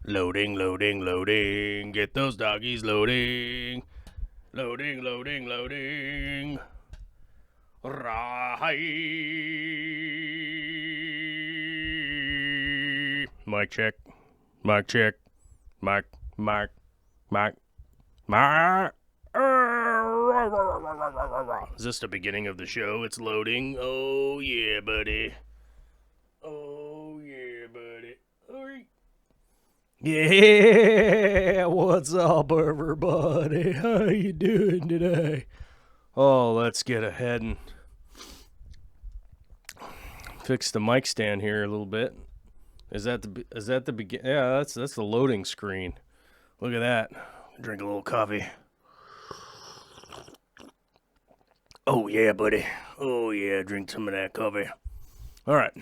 Loading, loading, loading. Get those doggies loading. Loading, loading, loading. Right. Mic check. Mic check. Mic. Mic. Is this the beginning of the show? It's loading. Oh, yeah, buddy. Oh, yeah, buddy. All right. Yeah, what's up, everybody? How you doing today? Oh, let's get ahead and fix the mic stand here a little bit. Is that the begin? Yeah, that's the loading screen. Look at that. Drink a little coffee. Oh yeah, buddy. Oh yeah, drink some of that coffee. All right.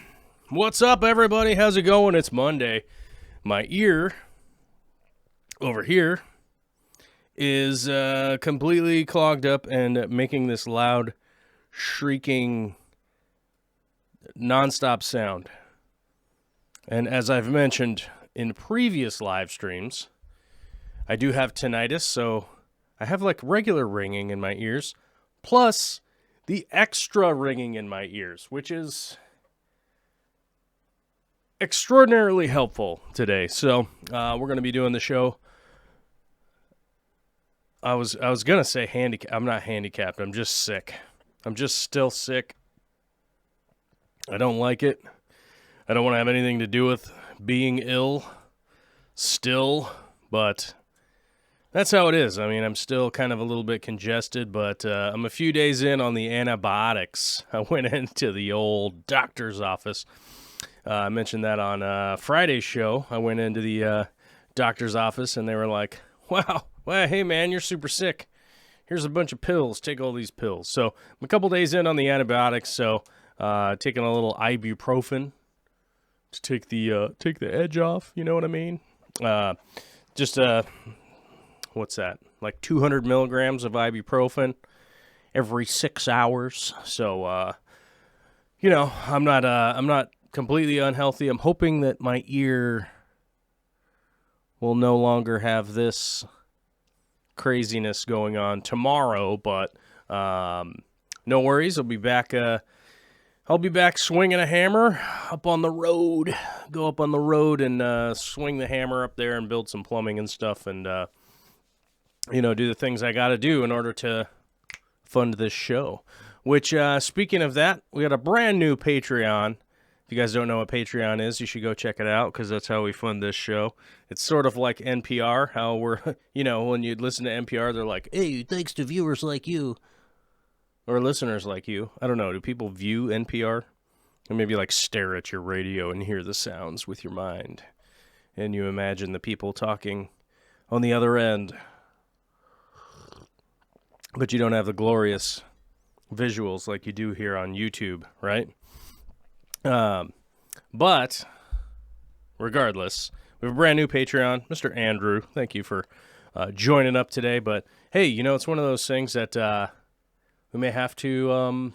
What's up, everybody? How's it going? It's Monday. My ear over here is completely clogged up and making this loud, shrieking, nonstop sound. And as I've mentioned in previous live streams, I do have tinnitus, so I have like regular ringing in my ears, plus the extra ringing in my ears, which is extraordinarily helpful today. So we're going to be doing the show. I was going to say handicapped. I'm not handicapped. I'm just sick. I'm just still sick. I don't like it. I don't want to have anything to do with being ill still, but that's how it is. I mean, I'm still kind of a little bit congested, but I'm a few days in on the antibiotics. I went into the old doctor's office. I mentioned that on Friday's show. I went into the doctor's office, and they were like, wow, hey, man, you're super sick. Here's a bunch of pills. Take all these pills. So I'm a couple days in on the antibiotics, so taking a little ibuprofen to take the edge off. You know what I mean? What's that? Like 200 milligrams of ibuprofen every 6 hours. So, I'm not completely unhealthy. I'm hoping that my ear will no longer have this craziness going on tomorrow, but no worries. I'll be back swinging a hammer up on the road. Go up on the road and swing the hammer up there and build some plumbing and stuff, and do the things I got to do in order to fund this show. Which, speaking of that, we got a brand new Patreon. If you guys don't know what Patreon is, you should go check it out, because that's how we fund this show. It's sort of like NPR, how we're, when you listen to NPR, they're like, hey, thanks to viewers like you, or listeners like you. I don't know, do people view NPR? Or maybe like stare at your radio and hear the sounds with your mind, and you imagine the people talking on the other end, but you don't have the glorious visuals like you do here on YouTube, right? But regardless, we have a brand new Patreon, Mr. Andrew. Thank you for joining up today. But hey, it's one of those things that we may have to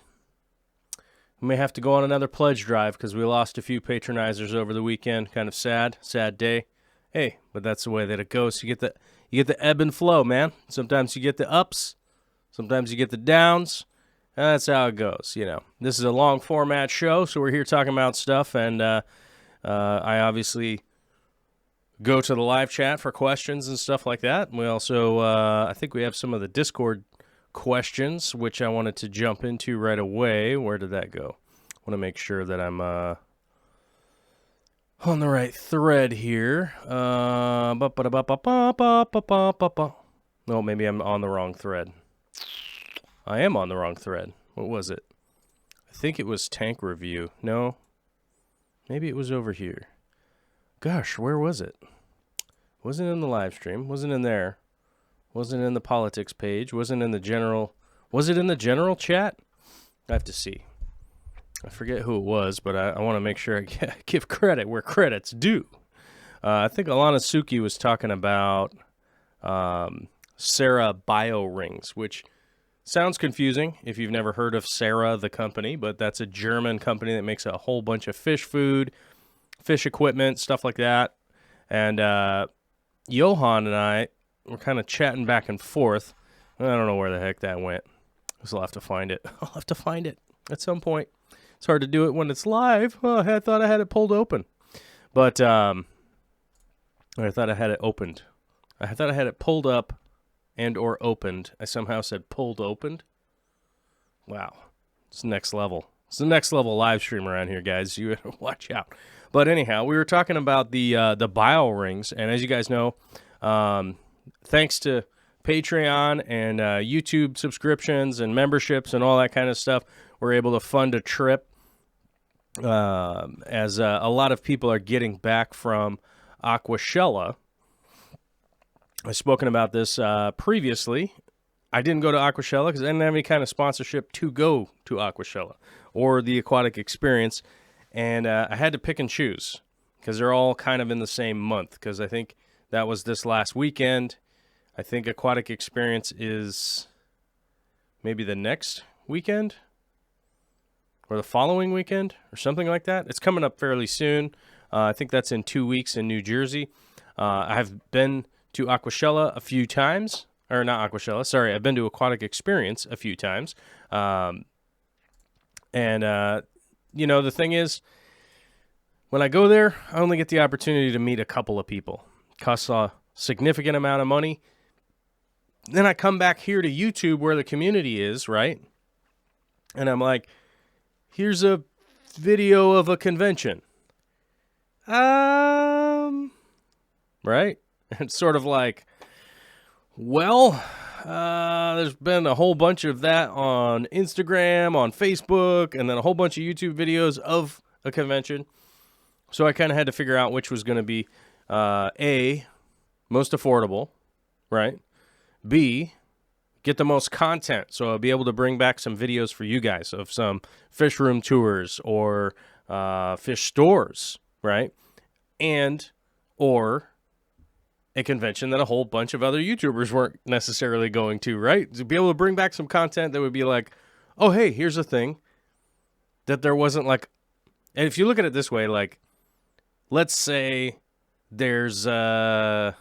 go on another pledge drive, because we lost a few patronizers over the weekend. Kind of sad day. Hey, but that's the way that it goes. You get the ebb and flow, man. Sometimes you get the ups, sometimes you get the downs. That's how it goes, This is a long format show, so we're here talking about stuff, and I obviously go to the live chat for questions and stuff like that. We also, I think we have some of the Discord questions, which I wanted to jump into right away. Where did that go? I want to make sure that I'm on the right thread here. No, maybe I'm on the wrong thread. I am on the wrong thread. What was it? I think it was tank review. No. Maybe it was over here. Gosh, where was it? Wasn't in the live stream. Wasn't in there. Wasn't in the politics page. Wasn't in the general. Was it in the general chat? I have to see. I forget who it was, but I want to make sure I give credit where credit's due. I think Alana Suki was talking about Sarah Bio Rings, which sounds confusing if you've never heard of Sarah, the company, but that's a German company that makes a whole bunch of fish food, fish equipment, stuff like that. And Johan and I were kind of chatting back and forth. I don't know where the heck that went. I'll have to find it. I'll have to find it at some point. It's hard to do it when it's live. Oh, I thought I had it pulled open. But I thought I had it opened. I thought I had it pulled up and or opened. I somehow said pulled opened. Wow. It's next level. It's the next level live stream around here, guys. You better watch out. But anyhow, we were talking about the bio rings, and as you guys know, thanks to Patreon and YouTube subscriptions and memberships and all that kind of stuff, we're able to fund a trip as a lot of people are getting back from Aquashella. I've spoken about this previously. I didn't go to Aquashella because I didn't have any kind of sponsorship to go to Aquashella or the aquatic experience, and I had to pick and choose because they're all kind of in the same month, because I think that was this last weekend. I think aquatic experience is maybe the next weekend or the following weekend or something like that. It's coming up fairly soon. I think that's in 2 weeks in New Jersey. I have been to Aquashella a few times, or not Aquashella, sorry. I've been to Aquatic Experience a few times. You know, the thing is, when I go there, I only get the opportunity to meet a couple of people. Costs a significant amount of money. Then I come back here to YouTube where the community is, right? And I'm like, here's a video of a convention. Right? It's sort of like, well, there's been a whole bunch of that on Instagram, on Facebook, and then a whole bunch of YouTube videos of a convention. So I kind of had to figure out which was going to be, A, most affordable, right? B, get the most content, so I'll be able to bring back some videos for you guys of some fish room tours or fish stores, right? And, or a convention that a whole bunch of other YouTubers weren't necessarily going to, right? To be able to bring back some content that would be like, oh, hey, here's a thing that there wasn't like, and if you look at it this way, like, let's say there's, here's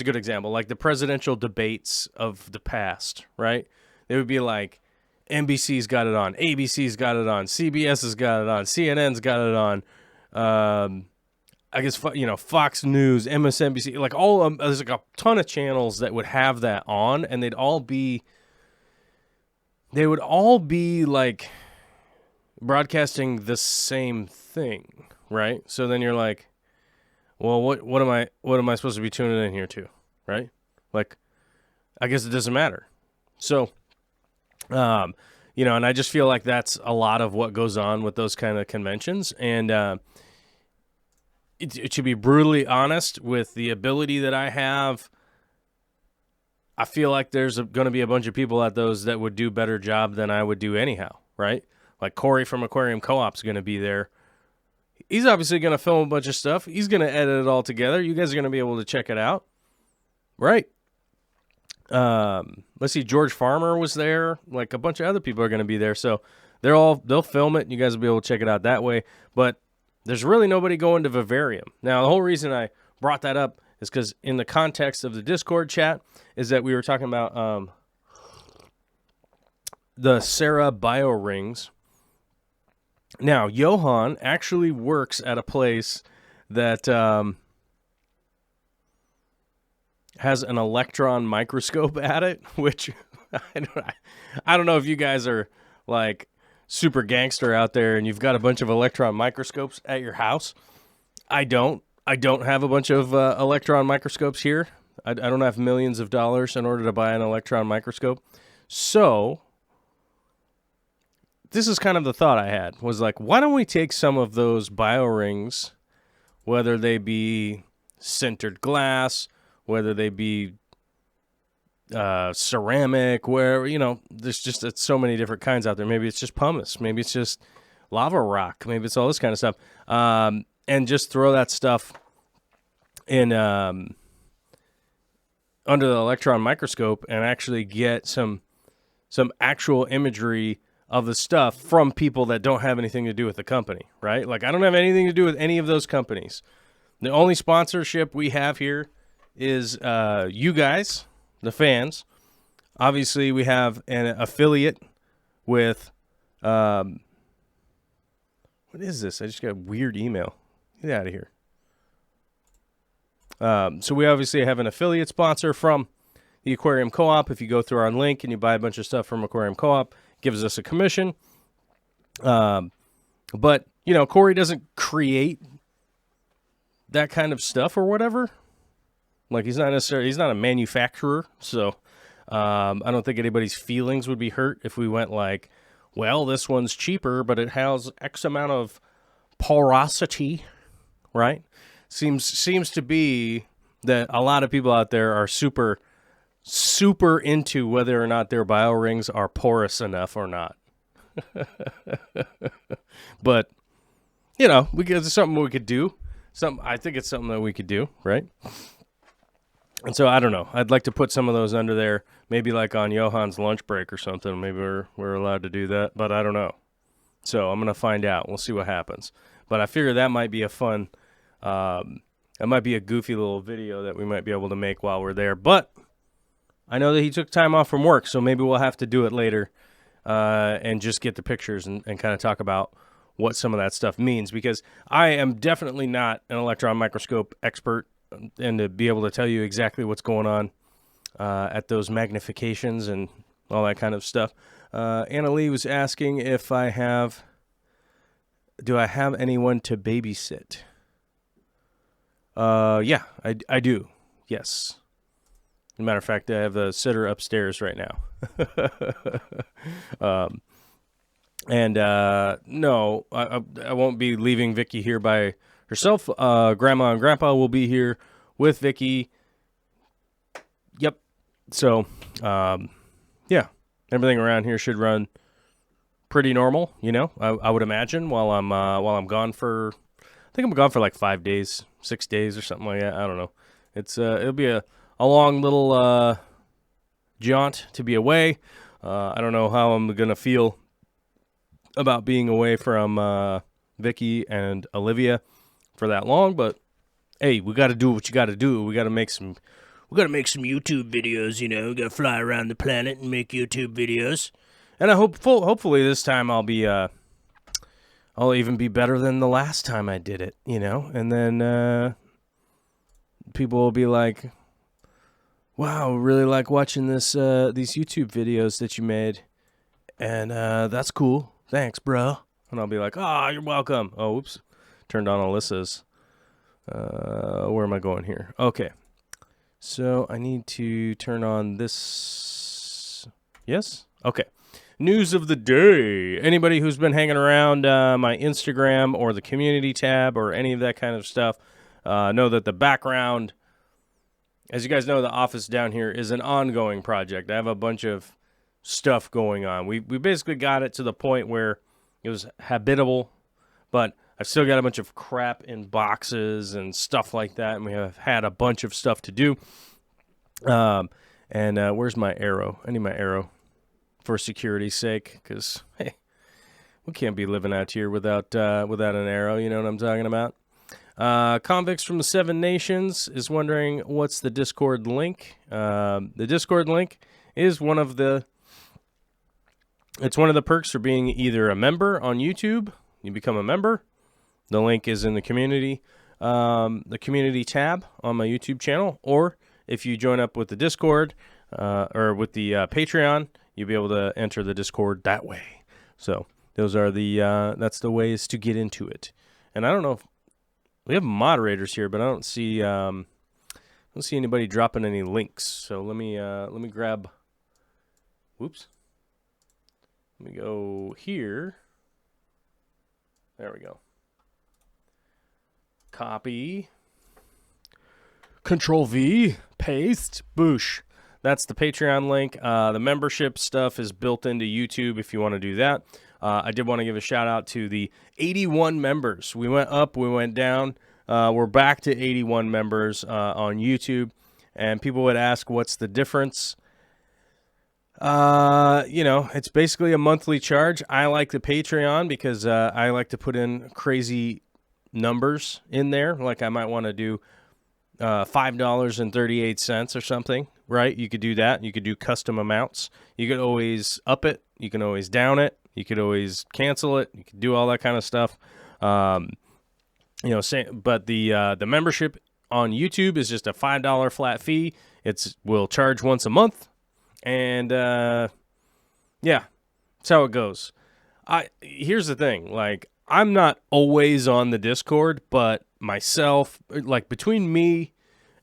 a good example, like the presidential debates of the past, right? They would be like, NBC's got it on, ABC's got it on, CBS has got it on, CNN's got it on, I guess, Fox News, MSNBC, like there's like a ton of channels that would have that on, and they would all be like broadcasting the same thing, right? So then you're like, well, what am I supposed to be tuning in here to, right? Like, I guess it doesn't matter. So, and I just feel like that's a lot of what goes on with those kind of conventions, and to be brutally honest, with the ability that I have, I feel like there's going to be a bunch of people at those that would do better job than I would do anyhow, right? Like Corey from Aquarium Co-op is going to be there. He's obviously going to film a bunch of stuff. He's going to edit it all together. You guys are going to be able to check it out, right? Let's see, George Farmer was there. Like a bunch of other people are going to be there, so they'll film it. And you guys will be able to check it out that way. But there's really nobody going to Vivarium. Now, the whole reason I brought that up is because in the context of the Discord chat is that we were talking about the Sarah bio rings. Now, Johan actually works at a place that has an electron microscope at it, which I don't know if you guys are like super gangster out there and you've got a bunch of electron microscopes at your house. I don't have a bunch of electron microscopes here. I don't have millions of dollars in order to buy an electron microscope. So this is kind of the thought I had, was like, why don't we take some of those bio rings, whether they be sintered glass, whether they be ceramic, where, there's just so many different kinds out there. Maybe it's just pumice. Maybe it's just lava rock. Maybe it's all this kind of stuff. And just throw that stuff in under the electron microscope and actually get some actual imagery of the stuff from people that don't have anything to do with the company, right? Like, I don't have anything to do with any of those companies. The only sponsorship we have here is you guys, the fans. Obviously, we have an affiliate with, what is this? I just got a weird email. Get out of here. So we obviously have an affiliate sponsor from the Aquarium Co-op. If you go through our link and you buy a bunch of stuff from Aquarium Co-op, it gives us a commission. But, you know, Corey doesn't create that kind of stuff or whatever. Like, he's not a manufacturer. So I don't think anybody's feelings would be hurt if we went like, well, this one's cheaper, but it has X amount of porosity, right? Seems to be that a lot of people out there are super into whether or not their bio rings are porous enough or not. But, you know, it's something we could do. I think it's something that we could do, right? And so I don't know. I'd like to put some of those under there, maybe like on Johan's lunch break or something. Maybe we're allowed to do that, but I don't know. So I'm gonna find out. We'll see what happens. But I figure that might be a fun. That might be a goofy little video that we might be able to make while we're there. But I know that he took time off from work, so maybe we'll have to do it later and just get the pictures and kind of talk about what some of that stuff means, because I am definitely not an electron microscope expert, and to be able to tell you exactly what's going on at those magnifications and all that kind of stuff. Anna Lee was asking if do I have anyone to babysit? Yeah, I do. Yes. As a matter of fact, I have a sitter upstairs right now. No, I won't be leaving Vicky here by herself. Grandma and Grandpa will be here with Vicky. Yep. So, yeah, everything around here should run pretty normal. You know, I would imagine while I'm gone for, I think I'm gone for like 5 days, 6 days or something like that. I don't know. It'll be a long little jaunt to be away. I don't know how I'm gonna feel about being away from Vicky and Olivia for that long, but hey, we got to do what you got to do. We got to make some YouTube videos. You know, we got to fly around the planet and make YouTube videos. And I hopefully this time I'll even be better than the last time I did it. You know, and then people will be like, "Wow, really like watching these YouTube videos that you made," and that's cool. Thanks, bro. And I'll be like, "Oh, you're welcome." Oh, oops. Turned on Alyssa's. Where am I going here? Okay. So I need to turn on this. Yes? Okay. News of the day. Anybody who's been hanging around my Instagram or the community tab or any of that kind of stuff know that the background, as you guys know, the office down here is an ongoing project. I have a bunch of stuff going on. We basically got it to the point where it was habitable, but I've still got a bunch of crap in boxes and stuff like that, and we have had a bunch of stuff to do. Where's my arrow? I need my arrow for security's sake, because hey, we can't be living out here without an arrow. You know what I'm talking about? Convicts from the Seven Nations is wondering what's the Discord link. The Discord link is one of the perks for being either a member on YouTube. You become a member. The link is in the community tab on my YouTube channel, or if you join up with the Discord or with the Patreon, you'll be able to enter the Discord that way. So those are that's the ways to get into it. And I don't know if we have moderators here, but I don't see anybody dropping any links. So let me grab. Whoops. Let me go here. There we go. Copy. Control V. Paste. Boosh. That's the Patreon link. The membership stuff is built into YouTube if you want to do that. I did want to give a shout out to the 81 members. We went up, we went down. We're back to 81 members on YouTube. And people would ask, what's the difference? It's basically a monthly charge. I like the Patreon because I like to put in crazy numbers in there. Like I might want to do $5.38 or something, right? You could do that. You could do custom amounts. You could always up it. You can always down it. You could always cancel it. You could do all that kind of stuff. But the membership on YouTube is just a $5 flat fee. We'll charge once a month, and yeah, that's how it goes. Here's the thing, like I'm not always on the Discord, but myself, like between me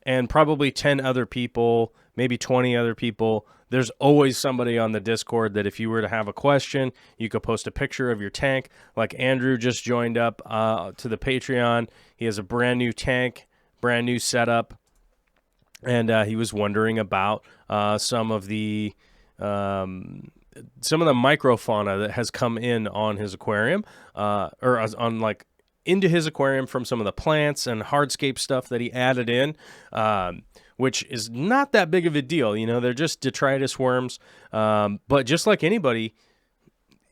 and probably 10 other people, maybe 20 other people, there's always somebody on the Discord that if you were to have a question, you could post a picture of your tank. Like Andrew just joined up to the Patreon. He has a brand new tank, brand new setup, and he was wondering about some of the microfauna that has come in on his aquarium, or on like into his aquarium from some of the plants and hardscape stuff that he added in, which is not that big of a deal. You know, they're just detritus worms. But just like anybody,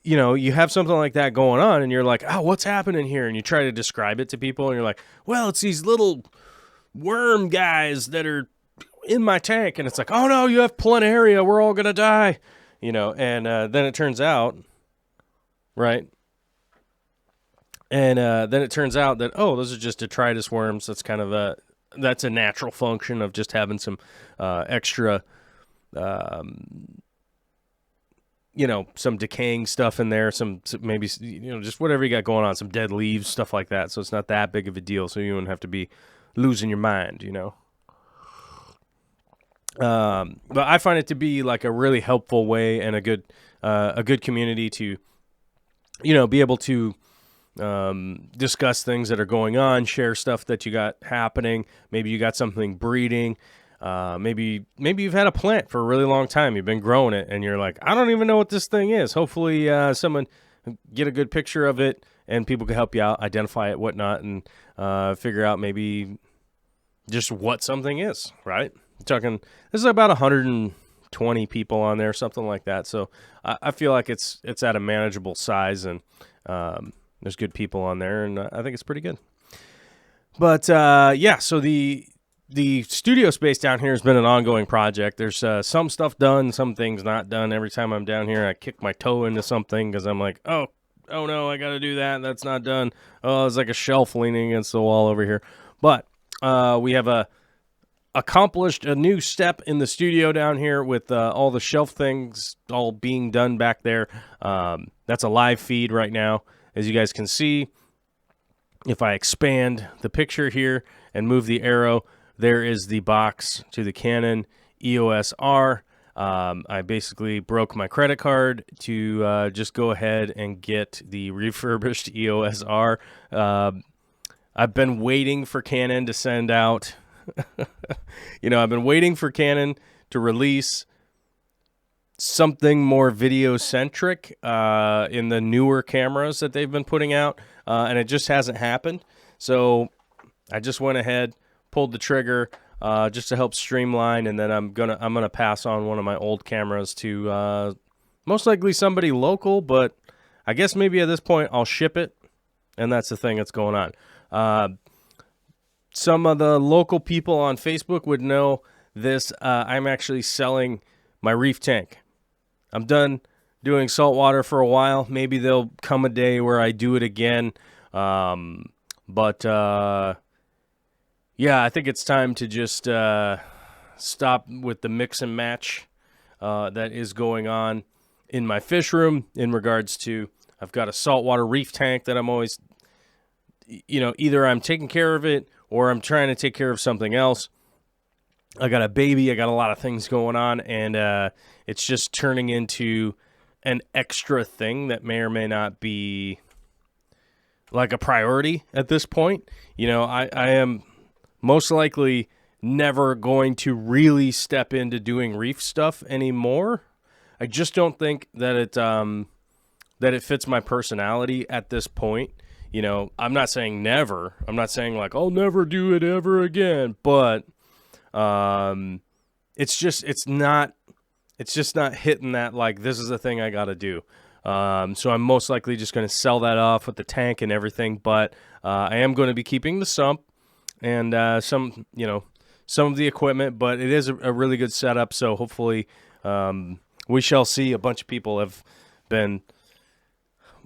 you know, you have something like that going on and you're like, oh, what's happening here? And you try to describe it to people and you're like, well, it's these little worm guys that are in my tank. And it's like, oh no, you have planaria. We're all going to die. You know, and then it turns out, right? And then it turns out that, oh, those are just detritus worms. That's kind of that's a natural function of just having some extra, some decaying stuff in there, some maybe, just whatever you got going on, some dead leaves, stuff like that. So it's not that big of a deal. So you wouldn't have to be losing your mind, But I find it to be like a really helpful way and a good community to, be able to discuss things that are going on, share stuff that you got happening. Maybe you got something breeding. Maybe you've had a plant for a really long time. You've been growing it and you're like, I don't even know what this thing is. Hopefully someone get a good picture of it and people can help you out, identify it, whatnot, and figure out maybe just what something is, right? This is about 120 people on there, something like that. So I feel like it's at a manageable size, and there's good people on there, and I think it's pretty good. But so the studio space down here has been an ongoing project. There's some stuff done, some things not done. Every time I'm down here, I kick my toe into something because I'm like, oh no, I got to do that. That's not done. Oh, there's like a shelf leaning against the wall over here. But we have accomplished a new step in the studio down here with all the shelf things all being done back there. That's a live feed right now. As you guys can see, if I expand the picture here and move the arrow, there is the box to the Canon EOS R. I basically broke my credit card to just go ahead and get the refurbished EOS R. I've been waiting for Canon to send out I've been waiting for Canon to release something more video-centric in the newer cameras that they've been putting out, and it just hasn't happened. So I just went ahead, pulled the trigger just to help streamline, and then I'm gonna pass on one of my old cameras to most likely somebody local, but I guess maybe at this point I'll ship it, and that's the thing that's going on. Some of the local people on Facebook would know this. I'm actually selling my reef tank. I'm done doing saltwater for a while. Maybe there'll come a day where I do it again. But I think it's time to just stop with the mix and match that is going on in my fish room in regards to, I've got a saltwater reef tank that I'm always, either I'm taking care of it or I'm trying to take care of something else. I got a baby. I got a lot of things going on, and it's just turning into an extra thing that may or may not be like a priority at this point. I am most likely never going to really step into doing reef stuff anymore. I just don't think that it fits my personality at this point. I'm not saying never. I'm not saying like I'll never do it ever again, but it's just not hitting that like this is a thing I got to do. So I'm most likely just going to sell that off with the tank and everything. But I am going to be keeping the sump and some of the equipment. But it is a really good setup. So hopefully we shall see. A bunch of people have been.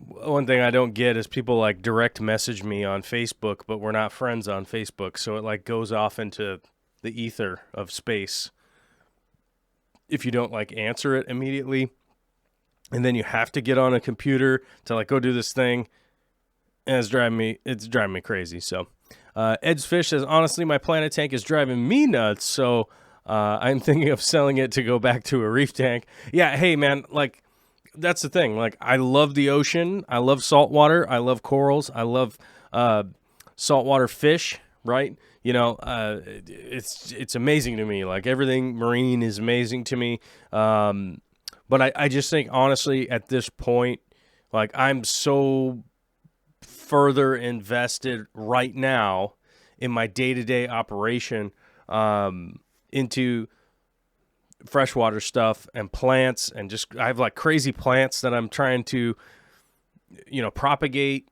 One thing I don't get is people like direct message me on Facebook, but we're not friends on Facebook. So it like goes off into the ether of space if you don't like answer it immediately. And then you have to get on a computer to like go do this thing. And it's driving me crazy. So Ed's Fish says, honestly, my Planet tank is driving me nuts. So I'm thinking of selling it to go back to a reef tank. Yeah, hey man, like that's the thing. Like I love the ocean. I love saltwater. I love corals. I love saltwater fish, right? It's amazing to me. Like everything marine is amazing to me. But I just think, honestly, at this point, like I'm so further invested right now in my day-to-day operation into freshwater stuff and plants, and just I have like crazy plants that I'm trying to, propagate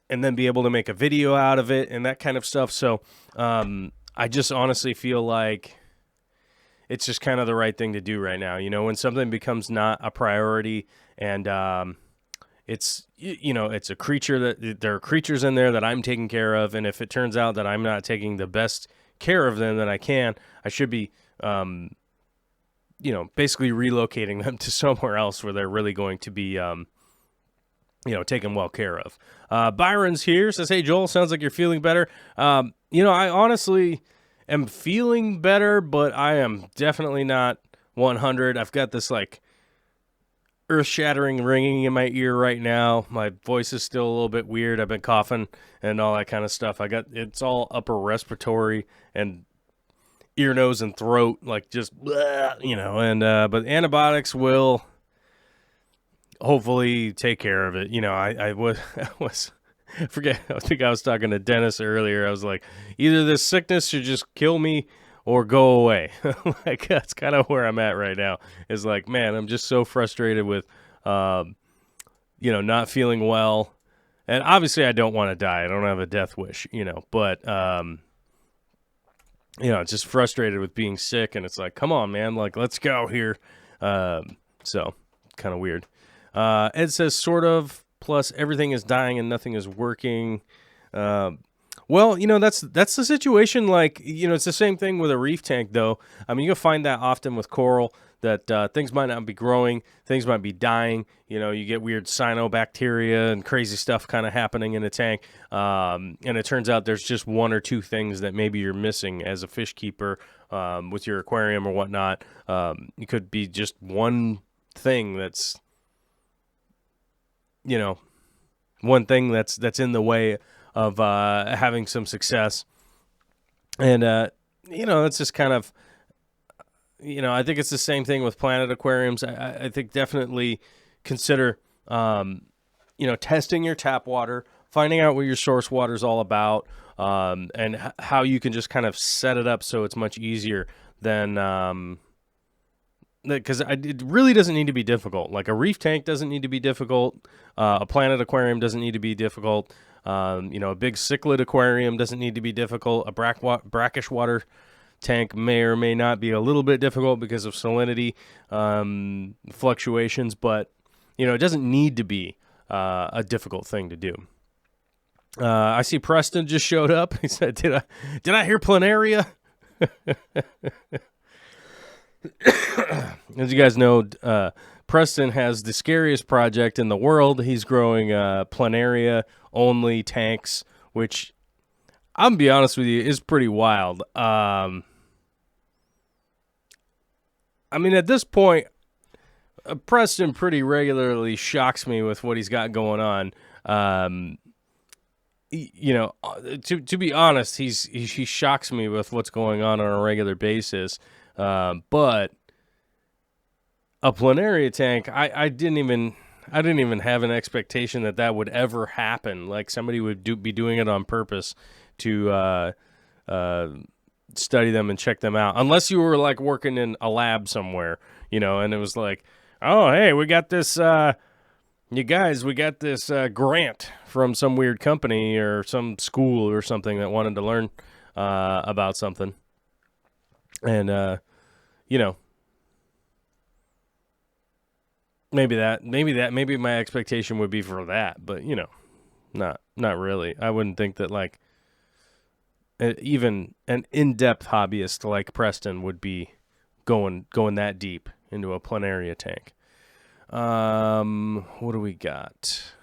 and then be able to make a video out of it and that kind of stuff. So I just honestly feel like it's just kind of the right thing to do right now. When something becomes not a priority and it's a creature that there are creatures in there that I'm taking care of. And if it turns out that I'm not taking the best care of them that I should be, basically relocating them to somewhere else where they're really going to be, taken well care of. Byron's here, says, hey, Joel, sounds like you're feeling better. I honestly am feeling better, but I am definitely not 100. I've got this like earth-shattering ringing in my ear right now. My voice is still a little bit weird. I've been coughing and all that kind of stuff. It's all upper respiratory and ear, nose, and throat, like just blah, but antibiotics will hopefully take care of it. I think I was talking to Dennis earlier. I was like, either this sickness should just kill me or go away. Like that's kind of where I'm at right now. Is like, man, I'm just so frustrated with, not feeling well, and obviously I don't want to die. I don't have a death wish, but just frustrated with being sick, and it's like, come on, man, like let's go here. So kind of weird. Ed says, sort of. Plus, everything is dying and nothing is working. Well, that's the situation. Like, it's the same thing with a reef tank, though. I mean, you'll find that often with coral that things might not be growing, things might be dying. You get weird cyanobacteria and crazy stuff kind of happening in a tank. And it turns out there's just one or two things that maybe you're missing as a fish keeper with your aquarium or whatnot. It could be just one thing that's one thing that's in the way of having some success. And, it's just kind of, I think it's the same thing with Planet aquariums. I think definitely consider, testing your tap water, finding out what your source water is all about, and how you can just kind of set it up so it's much easier than, because it really doesn't need to be difficult. Like a reef tank doesn't need to be difficult. A Planet aquarium doesn't need to be difficult. A big cichlid aquarium doesn't need to be difficult. A brackish water tank may or may not be a little bit difficult because of salinity fluctuations, but it doesn't need to be a difficult thing to do. I see Preston just showed up. He said, "Did I hear planaria?" As you guys know, Preston has the scariest project in the world. He's growing planaria-only tanks, which, I'm going to be honest with you, is pretty wild. I mean, at this point, Preston pretty regularly shocks me with what he's got going on. To be honest, he shocks me with what's going on a regular basis. But a planaria tank, I didn't even have an expectation that would ever happen. Like somebody would be doing it on purpose to study them and check them out. Unless you were like working in a lab somewhere, and it was like, oh, hey, we got this You guys, we got this grant from some weird company or some school or something that wanted to learn about something. And, you know, maybe my expectation would be for that, but, you know, not really. I wouldn't think that, like, even an in-depth hobbyist like Preston would be going that deep into a planaria tank. What do we got?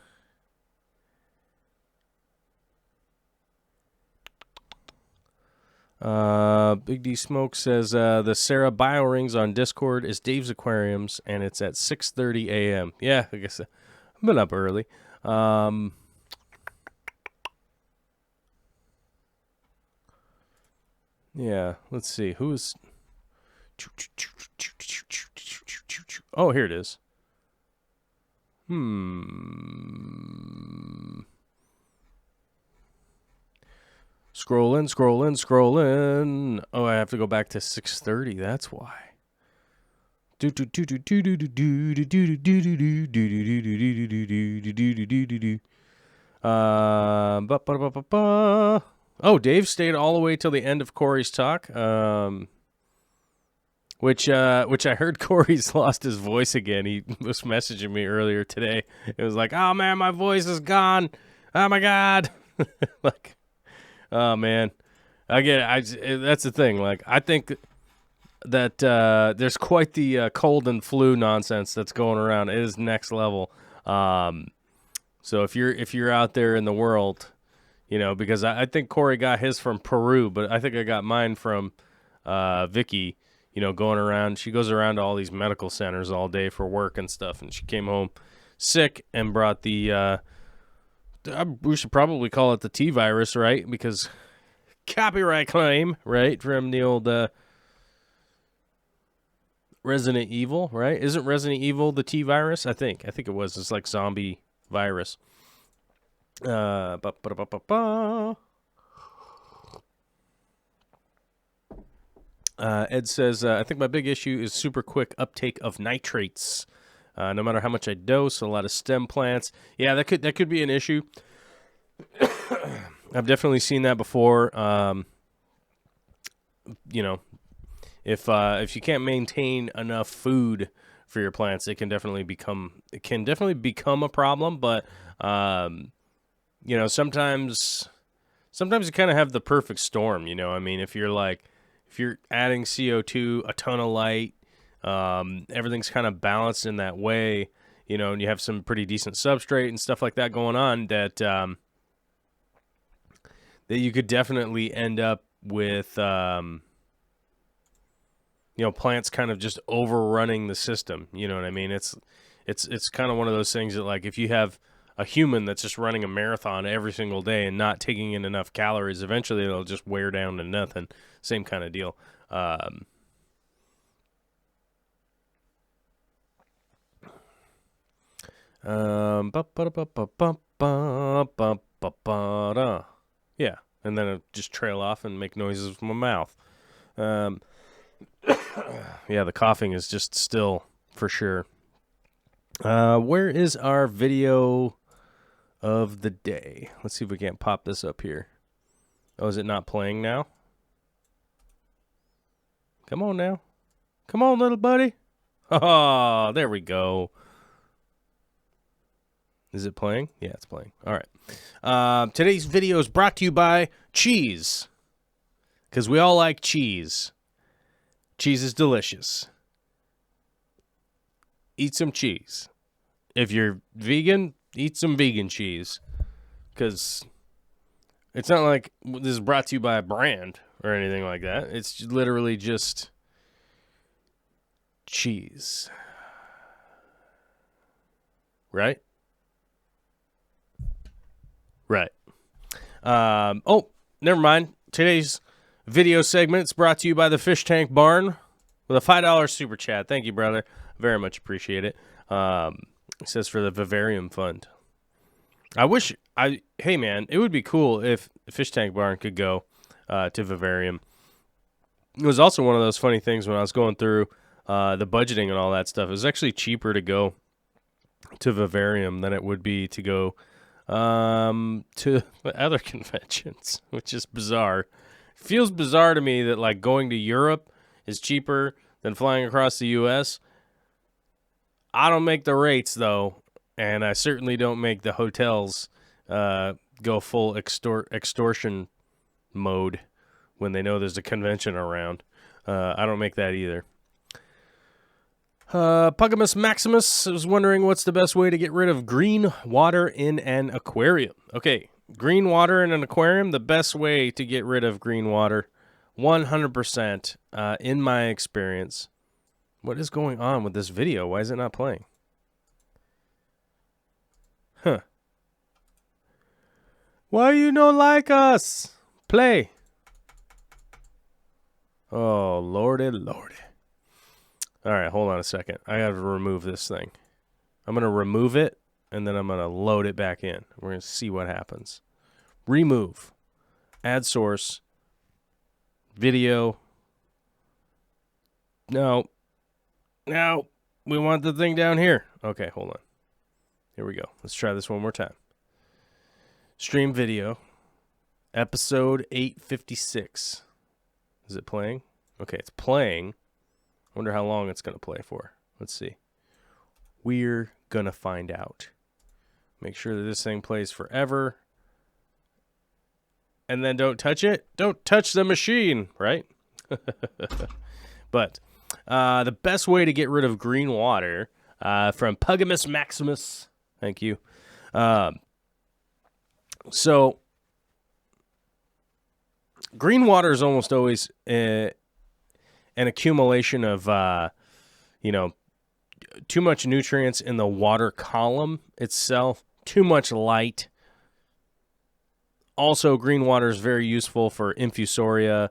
Big D Smoke says the Sarah Bio Rings on Discord is Dave's Aquariums, and it's at 6:30 a.m. Yeah, I guess I've been up early. Yeah, let's see. Who's... Oh, here it is. Scrolling. Oh, I have to go back to 6:30. That's why. Oh, Dave stayed all the way till the end of Corey's talk. Which I heard Corey's lost his voice again. He was messaging me earlier today. It was like, oh man, my voice is gone. Oh my God. Like, oh man. That's the thing. Like, I think that there's quite the cold and flu nonsense that's going around. It is next level. So if you're out there in the world, you know, because I think Corey got his from Peru, but I think I got mine from Vicky. You know, going around, she goes around to all these medical centers all day for work and stuff, and she came home sick and brought the, we should probably call it the T virus, right? Because copyright claim, right, from the old Resident Evil, right? Isn't Resident Evil the T virus? I think it was. It's like zombie virus. Ed says, I think my big issue is super quick uptake of nitrates. No matter how much I dose, a lot of stem plants. Yeah, that could be an issue. I've definitely seen that before. You know, if you can't maintain enough food for your plants, it can definitely become a problem. But you know, sometimes you kind of have the perfect storm. You know, I mean, if you're adding CO2, a ton of light, everything's kind of balanced in that way, you know, and you have some pretty decent substrate and stuff like that going on, that you could definitely end up with, you know, plants kind of just overrunning the system. You know what I mean? It's kind of one of those things that, like, if you have a human that's just running a marathon every single day and not taking in enough calories, eventually it'll just wear down to nothing. Same kind of deal. Yeah, and then it just trail off and make noises with my mouth. Yeah, the coughing is just still for sure. Where is our video of the day? Let's see if we can't pop this up here. Oh, is it not playing now? Come on now. Come on, little buddy. Oh, there we go. Is it playing? Yeah, it's playing. All right. Today's video is brought to you by cheese. Because we all like cheese. Cheese is delicious. Eat some cheese. If you're vegan, eat some vegan cheese. Because it's not like this is brought to you by a brand or anything like that. It's literally just cheese. Right? Right. Oh, never mind. Today's video segment is brought to you by the Fish Tank Barn with a $5 super chat. Thank you, brother. Very much appreciate it. It says for the Vivarium Fund. Hey man, it would be cool if the Fish Tank Barn could go to Vivarium. It was also one of those funny things when I was going through the budgeting and all that stuff. It was actually cheaper to go to Vivarium than it would be to go to other conventions, which is bizarre. Feels bizarre to me that like going to Europe is cheaper than flying across the U.S. I don't make the rates though, and I certainly don't make the hotels go full extortion mode when they know there's a convention around. I don't make that either. Pugimus Maximus is wondering what's the best way to get rid of green water in an aquarium. Okay, green water in an aquarium, the best way to get rid of green water, 100% in my experience. What is going on with this video? Why is it not playing? Huh. Why you don't like us? Play. Oh, lordy, lordy. All right, hold on a second. I got to remove this thing. I'm going to remove it, and then I'm going to load it back in. We're going to see what happens. Remove. Add source. Video. No. No. We want the thing down here. Okay, hold on. Here we go. Let's try this one more time. Stream video. Episode 856. Is it playing? Okay, it's playing. Wonder how long it's going to play for. Let's see. We're going to find out. Make sure that this thing plays forever. And then don't touch it. Don't touch the machine, right? But the best way to get rid of green water from Pugimus Maximus. Thank you. So green water is almost always an accumulation of, too much nutrients in the water column itself, too much light. Also, green water is very useful for infusoria.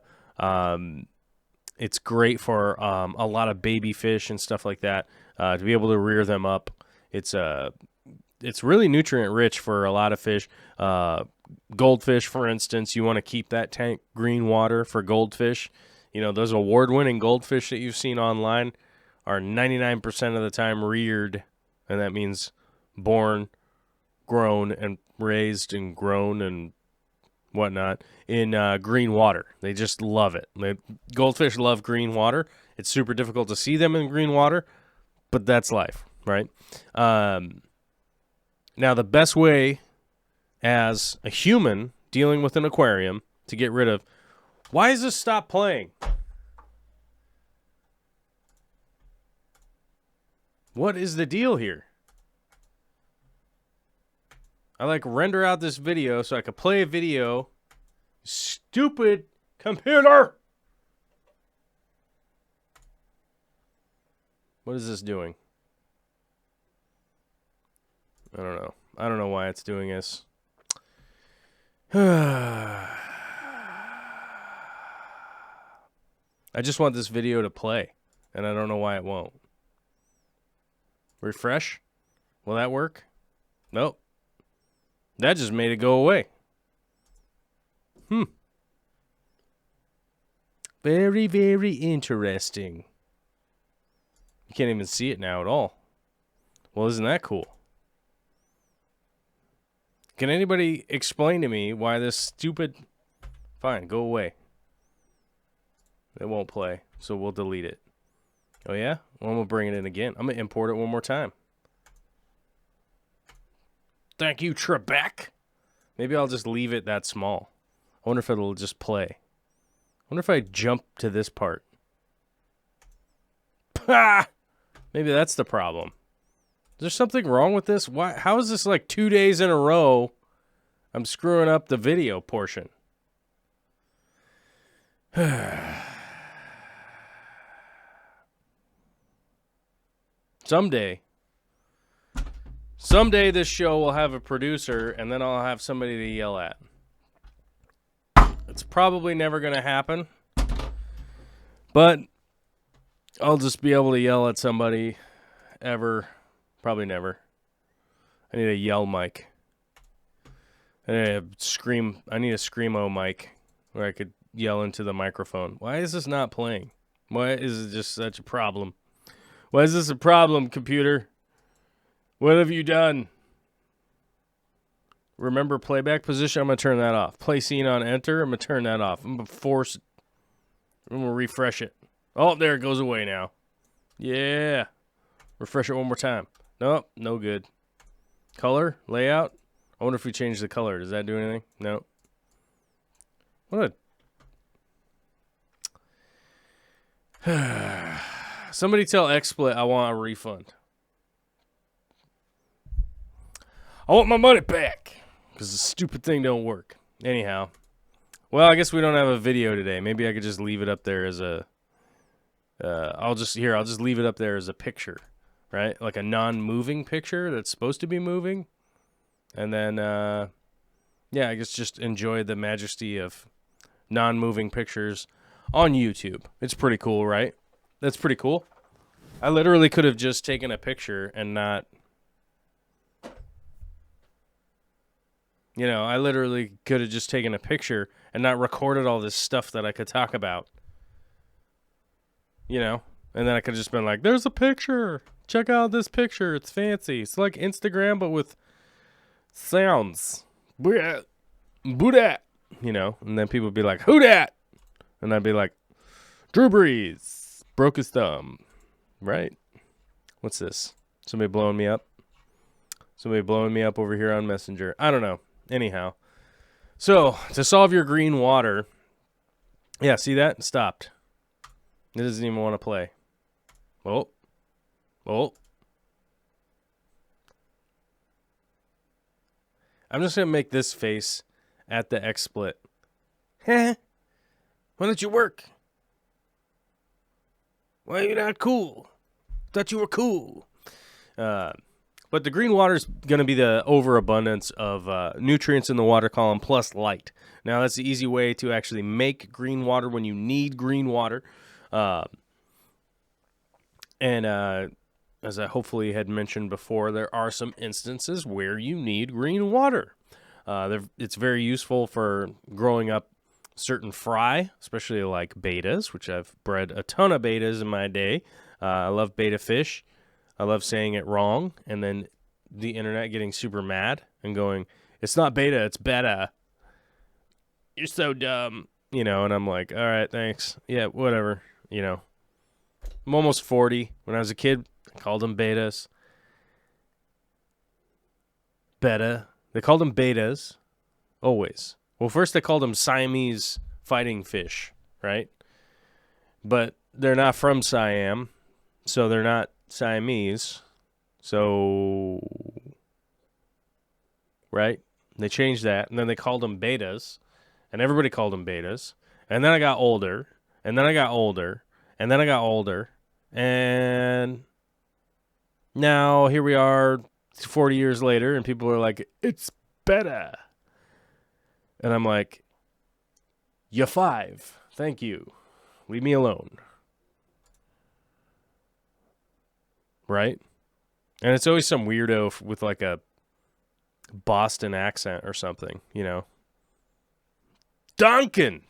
It's great for a lot of baby fish and stuff like that, to be able to rear them up. It's really nutrient rich for a lot of fish. Goldfish, for instance, you want to keep that tank green water for goldfish. You know, those award-winning goldfish that you've seen online are 99% of the time reared, and that means born, grown, and raised and grown and whatnot in green water. They just love it. Goldfish love green water. It's super difficult to see them in green water, but that's life, right? Now, the best way as a human dealing with an aquarium to get rid of... Why does this stop playing? What is the deal here? I render out this video so I can play a video. Stupid computer! What is this doing? I don't know. I don't know why it's doing this. I just want this video to play, and I don't know why it won't. Refresh? Will that work? Nope. That just made it go away. Very, very interesting. You can't even see it now at all. Well, isn't that cool? Can anybody explain to me why this stupid... Fine, go away. It won't play, so we'll delete it. Oh, yeah? Well, we'll bring it in again. I'm going to import it one more time. Thank you, Trebek. Maybe I'll just leave it that small. I wonder if it'll just play. I wonder if I jump to this part. Pah! Maybe that's the problem. Is there something wrong with this? Why? How is this like 2 days in a row I'm screwing up the video portion? Someday this show will have a producer, and then I'll have somebody to yell at. It's probably never going to happen, but I'll just be able to yell at somebody ever. Probably never. I need a yell mic. I need a screamo mic where I could yell into the microphone. Why is this not playing? Why is it just such a problem? Why is this a problem, computer? What have you done? Remember playback position? I'm going to turn that off. Play scene on enter. I'm going to turn that off. I'm going to refresh it. Oh, there it goes away now. Yeah. Refresh it one more time. Nope, no good. Color, layout. I wonder if we change the color. Does that do anything? No. What a... Somebody tell XSplit I want a refund. I want my money back. Because the stupid thing don't work. Anyhow. Well, I guess we don't have a video today. Maybe I could just leave it up there as a... I'll just leave it up there as a picture. Right? Like a non-moving picture that's supposed to be moving. And then, yeah, I guess just enjoy the majesty of non-moving pictures on YouTube. It's pretty cool, right? That's pretty cool. I literally could have just taken a picture and not... You know, I literally could have just taken a picture and not recorded all this stuff that I could talk about. You know? And then I could have just been like, there's a picture. Check out this picture. It's fancy. It's like Instagram, but with sounds. Buddha. You know? And then people would be like, who dat? And I'd be like, Drew Brees. Broke his thumb. Right? What's this? Somebody blowing me up? Somebody blowing me up over here on Messenger. I don't know. Anyhow. So, to solve your green water. Yeah, see that? It stopped. It doesn't even want to play. Oh. I'm just going to make this face at the XSplit. Heh. Why don't you work? Why are you not cool? Thought you were cool. But the green water is going to be the overabundance of nutrients in the water column plus light. Now, that's the easy way to actually make green water when you need green water. And as I hopefully had mentioned before, there are some instances where you need green water. It's very useful for growing up certain fry, especially like betas, which I've bred a ton of betas in my day. I love beta fish. I love saying it wrong, and then the internet getting super mad and going, it's not beta, it's beta. You're so dumb. You know, and I'm like, all right, thanks. Yeah, whatever, you know. I'm almost 40. When I was a kid, I called them betas. Beta. They called them betas. Always. Well, first they called them Siamese fighting fish, right? But they're not from Siam, so they're not Siamese. So, right? They changed that, and then they called them betas, and everybody called them betas. And then I got older, and then I got older, and then I got older, and now here we are 40 years later, and people are like, it's better. And I'm like, you're 5. Thank you. Leave me alone. Right? And it's always some weirdo with like a Boston accent or something, you know. Duncan!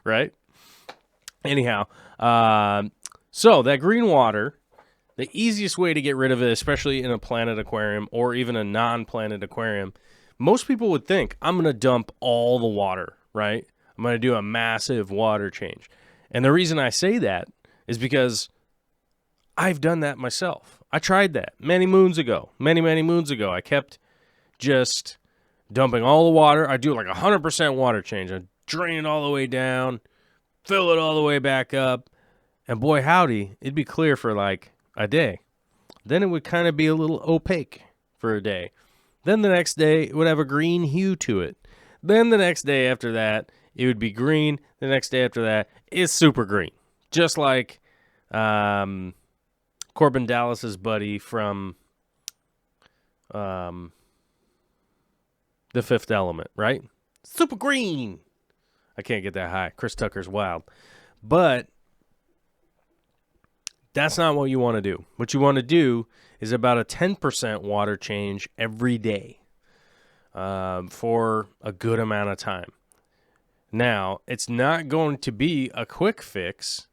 Right? Anyhow, so that green water, the easiest way to get rid of it, especially in a planet aquarium or even a non-planet aquarium, most people would think, I'm going to dump all the water, right? I'm going to do a massive water change. And the reason I say that is because I've done that myself. I tried that many moons ago. Many moons ago. I kept just dumping all the water. I do like 100% water change. I drain it all the way down, fill it all the way back up, and boy howdy, it'd be clear for like a day. Then it would kind of be a little opaque for a day. Then the next day, it would have a green hue to it. Then the next day after that, it would be green. The next day after that, it's super green. Just like Corbin Dallas's buddy from The Fifth Element, right? Super green. I can't get that high. Chris Tucker's wild. But that's not what you want to do. What you want to do is about a 10% water change every day for a good amount of time. Now, it's not going to be a quick fix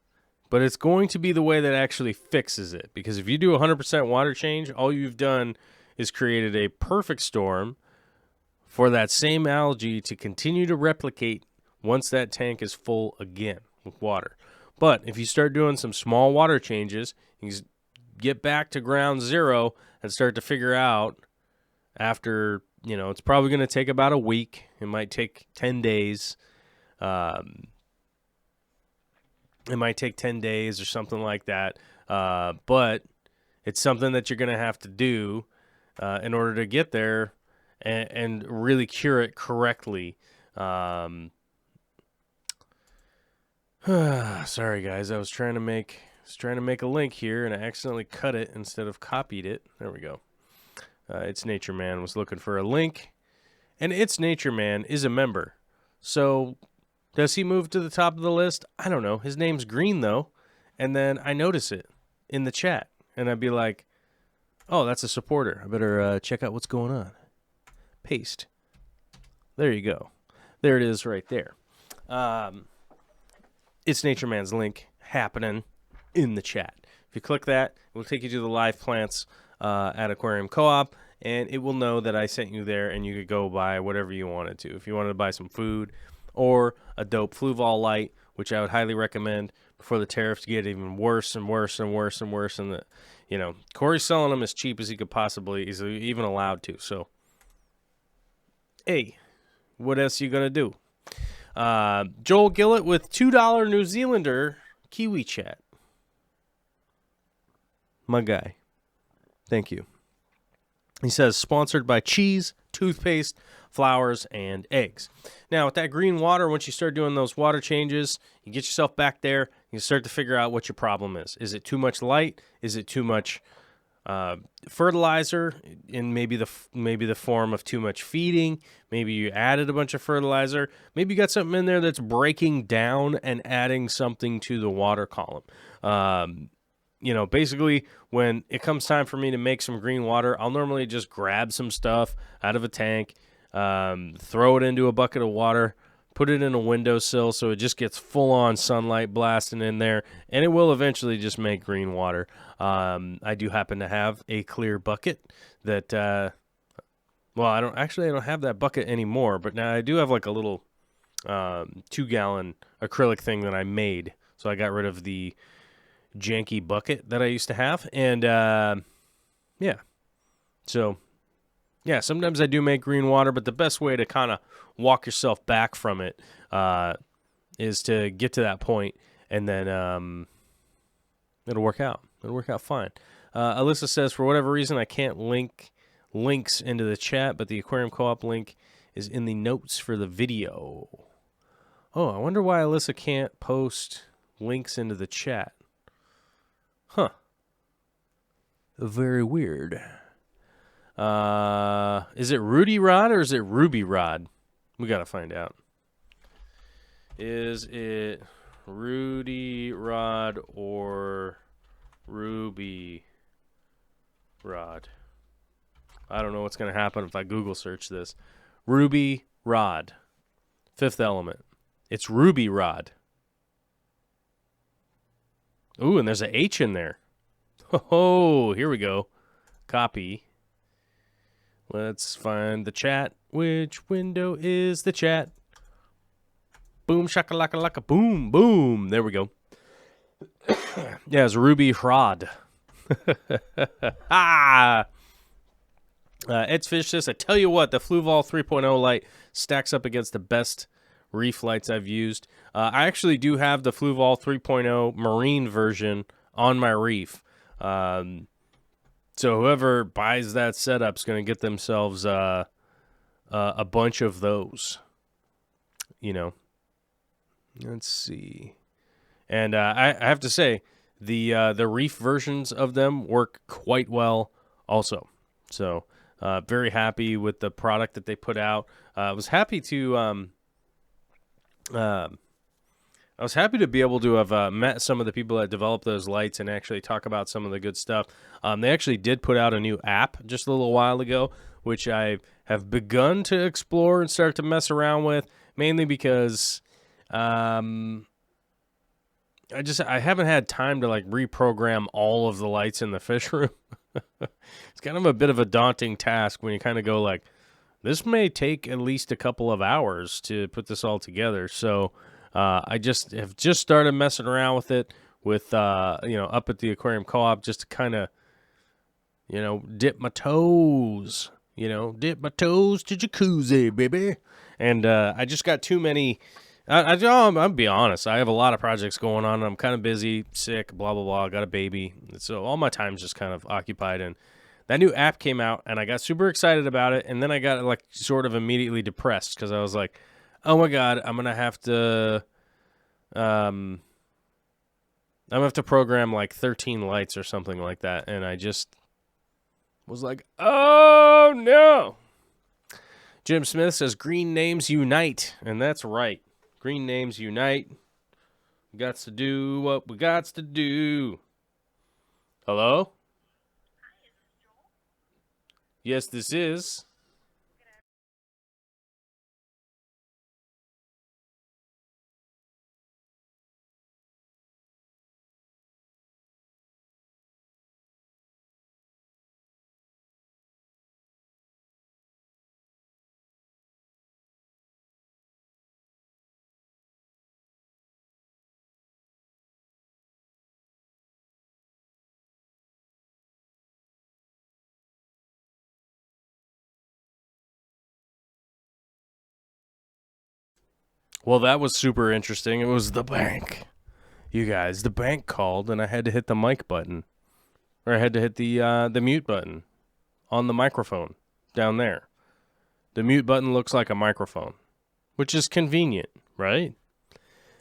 but it's going to be the way that actually fixes it. Because if you do 100% water change, all you've done is created a perfect storm for that same algae to continue to replicate once that tank is full again with water. But if you start doing some small water changes, you can get back to ground zero and start to figure out after, it's probably going to take about a week. It might take 10 days. It might take 10 days or something like that. But it's something that you're going to have to do in order to get there and really cure it correctly. Sorry, guys. I was trying to make a link here, and I accidentally cut it instead of copied it. There we go. It's Nature Man was looking for a link, and It's Nature Man is a member. So does he move to the top of the list? I don't know. His name's green, though, and then I notice it in the chat, and I'd be like, oh, that's a supporter. I better check out what's going on. Paste. There you go. There it is right there. It's Nature Man's link happening in the chat. If you click that, it will take you to the live plants at Aquarium Co-op, and it will know that I sent you there, and you could go buy whatever you wanted to. If you wanted to buy some food or a dope Fluval light, which I would highly recommend before the tariffs get even worse and worse and worse and worse. And Corey's selling them as cheap as he could possibly, he's even allowed to. So, hey, what else you gonna do? Joel Gillett with $2 New Zealander Kiwi chat. My guy. Thank you. He says, sponsored by cheese, toothpaste, flowers, and eggs. Now, with that green water, once you start doing those water changes, you get yourself back there, you start to figure out what your problem is. Is it too much light? Is it too much fertilizer in maybe the form of too much feeding? Maybe you added a bunch of fertilizer. Maybe you got something in there that's breaking down and adding something to the water column. Basically, when it comes time for me to make some green water, I'll normally just grab some stuff out of a tank, throw it into a bucket of water, put it in a windowsill so it just gets full-on sunlight blasting in there, and it will eventually just make green water. I do happen to have a clear bucket that, I don't have that bucket anymore, but now I do have like a little 2-gallon acrylic thing that I made, so I got rid of the janky bucket that I used to have, and sometimes I do make green water, but the best way to kind of walk yourself back from it is to get to that point, and then it'll work out. It'll work out fine. Alyssa says, for whatever reason, I can't link links into the chat, but the Aquarium Co-op link is in the notes for the video. Oh, I wonder why Alyssa can't post links into the chat. Huh. Very weird. Is it Rudy Rod or is it Ruby Rod? We got to find out. Is it Rudy Rod or Ruby Rod? I don't know what's going to happen if I Google search this. Ruby Rod. Fifth Element. It's Ruby Rod. Ooh, and there's an H in there. Oh, here we go. Copy. Let's find the chat. Which window is the chat? Boom, shakalaka laka, boom, boom. There we go. Yeah, it's Ruby Rod. Ed's Fish says, I tell you what, the Fluval 3.0 light stacks up against the best reef lights I've used. I actually do have the Fluval 3.0 marine version on my reef. So whoever buys that setup is going to get themselves a bunch of those. Let's see. And I have to say, the reef versions of them work quite well also. So very happy with the product that they put out. I was happy to be able to have met some of the people that developed those lights and actually talk about some of the good stuff. They actually did put out a new app just a little while ago, which I have begun to explore and start to mess around with, mainly because I haven't had time to like reprogram all of the lights in the fish room. It's kind of a bit of a daunting task when you kind of go like, this may take at least a couple of hours to put this all together. So I have just started messing around with it with, up at the Aquarium Co-op just to kind of, dip my toes, dip my toes to jacuzzi, baby. And I just got too many. I'll be honest. I have a lot of projects going on. I'm kind of busy, sick, blah, blah, blah. I got a baby. So all my time's just kind of occupied. And that new app came out, and I got super excited about it. And then I got like sort of immediately depressed because I was like, oh, my God, I'm going to have to program like 13 lights or something like that. And I just was like, oh, no. Jim Smith says, green names unite. And that's right. Green names unite. We got to do what we got to do. Hello? Yes, this is. Well, that was super interesting. It was the bank. You guys, the bank called, and I had to hit the mic button. Or I had to hit the mute button on the microphone down there. The mute button looks like a microphone, which is convenient, right?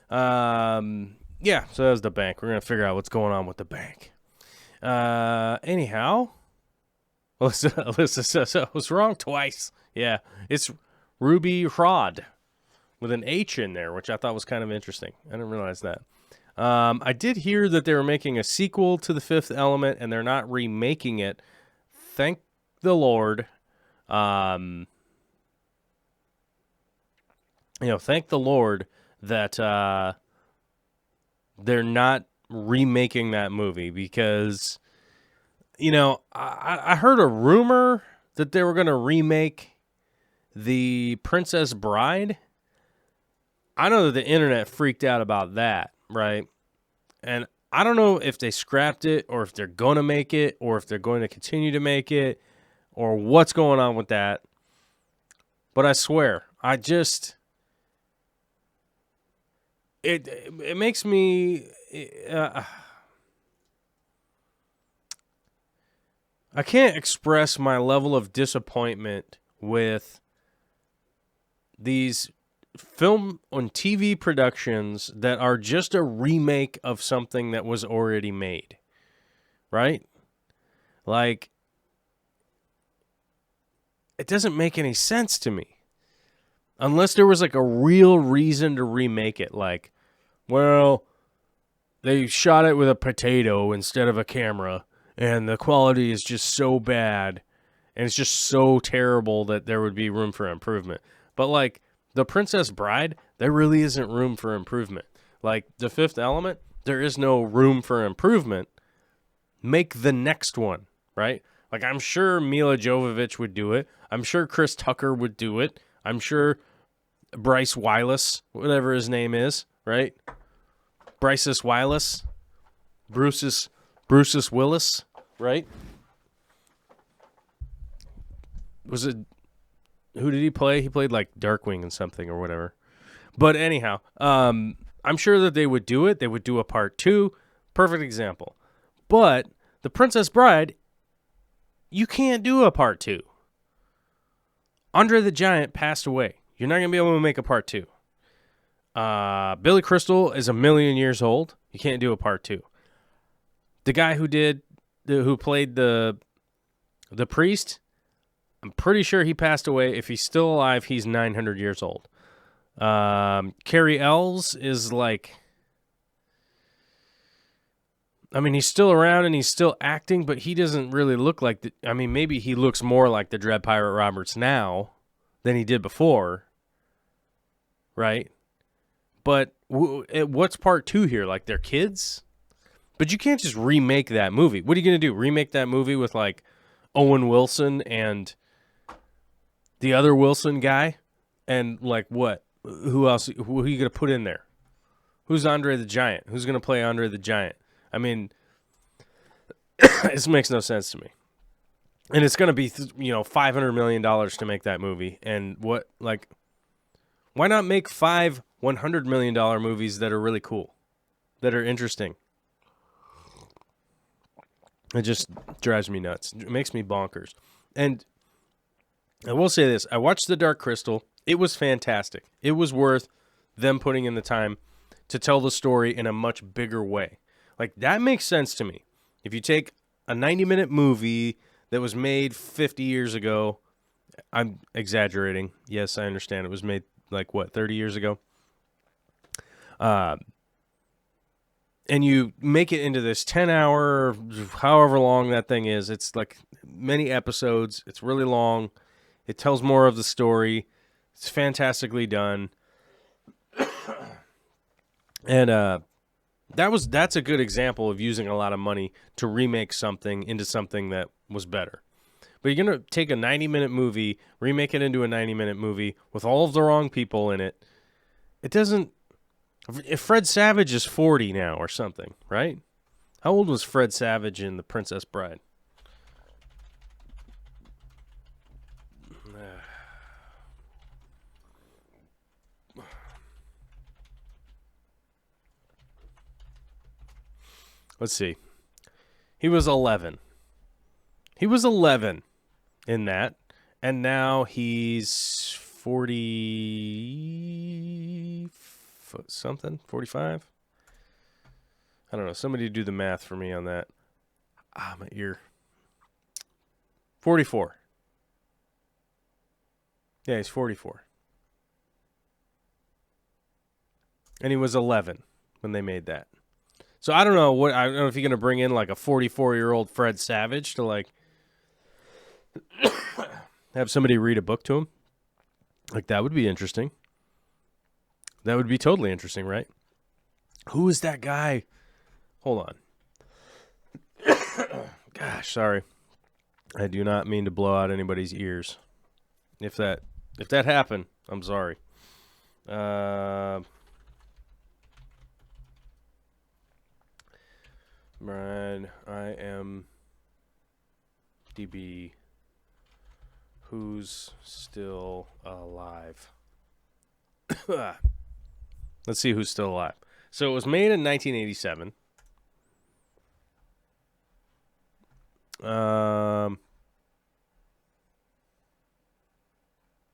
Yeah, so that was the bank. We're going to figure out what's going on with the bank. Anyhow, Alyssa says I was wrong twice. Yeah, it's Ruby Rod with an H in there, which I thought was kind of interesting. I didn't realize that. I did hear that they were making a sequel to The Fifth Element, and they're not remaking it. Thank the Lord. Thank the Lord that they're not remaking that movie because, I heard a rumor that they were going to remake The Princess Bride. I know that the internet freaked out about that, right? And I don't know if they scrapped it or if they're going to make it or if they're going to continue to make it or what's going on with that. But I swear, it makes me, I can't express my level of disappointment with these film on TV productions that are just a remake of something that was already made, right? Like, it doesn't make any sense to me. Unless there was like a real reason to remake it. Like, well, they shot it with a potato instead of a camera, and the quality is just so bad, and it's just so terrible that there would be room for improvement. But like, The Princess Bride, there really isn't room for improvement. Like, The Fifth Element, there is no room for improvement. Make the next one, right? Like, I'm sure Mila Jovovich would do it. I'm sure Chris Tucker would do it. I'm sure Bryce Willis, whatever his name is, right? Bryce's Willis. Bruce's Willis, right? Was it... Who did he play? He played like Darkwing and something or whatever. But anyhow, I'm sure that they would do it. They would do a part 2. Perfect example. But The Princess Bride, you can't do a part 2. Andre the Giant passed away. You're not going to be able to make a part 2. Billy Crystal is 1,000,000 years old. You can't do a part 2. The guy who played the priest, I'm pretty sure he passed away. If he's still alive, he's 900 years old. Cary Elves is like... I mean, he's still around and he's still acting, but he doesn't really look like... maybe he looks more like the Dread Pirate Roberts now than he did before. Right? But what's part 2 here? Like, they're kids? But you can't just remake that movie. What are you going to do? Remake that movie with, like, Owen Wilson and the other Wilson guy? And, like, what? Who else? Who are you going to put in there? Who's Andre the Giant? Who's going to play Andre the Giant? I mean, this makes no sense to me. And it's going to be, $500 million to make that movie. And what, like, why not make 5 $100 million movies that are really cool, that are interesting? It just drives me nuts. It makes me bonkers. And I will say this. I watched The Dark Crystal. It was fantastic. It was worth them putting in the time to tell the story in a much bigger way. Like, that makes sense to me. If you take a 90-minute movie that was made 50 years ago, I'm exaggerating. Yes, I understand. It was made, 30 years ago? And you make it into this 10-hour, however long that thing is. It's like many episodes. It's really long. It tells more of the story. It's fantastically done. And that's a good example of using a lot of money to remake something into something that was better. But you're going to take a 90-minute movie, remake it into a 90-minute movie with all of the wrong people in it. It doesn't... If Fred Savage is 40 now or something, right? How old was Fred Savage in The Princess Bride? Let's see. He was 11. He was 11 in that, and now he's 40 something, 45? I don't know. Somebody do the math for me on that. My ear. 44. Yeah, he's 44. And he was 11 when they made that. So I don't know I don't know if you're going to bring in like a 44-year-old Fred Savage to like have somebody read a book to him. Like, that would be interesting. That would be totally interesting, right? Who is that guy? Hold on. Gosh, sorry. I do not mean to blow out anybody's ears. If that happened, I'm sorry. Brian, IMDb. Who's still alive? Let's see who's still alive. So it was made in 1987.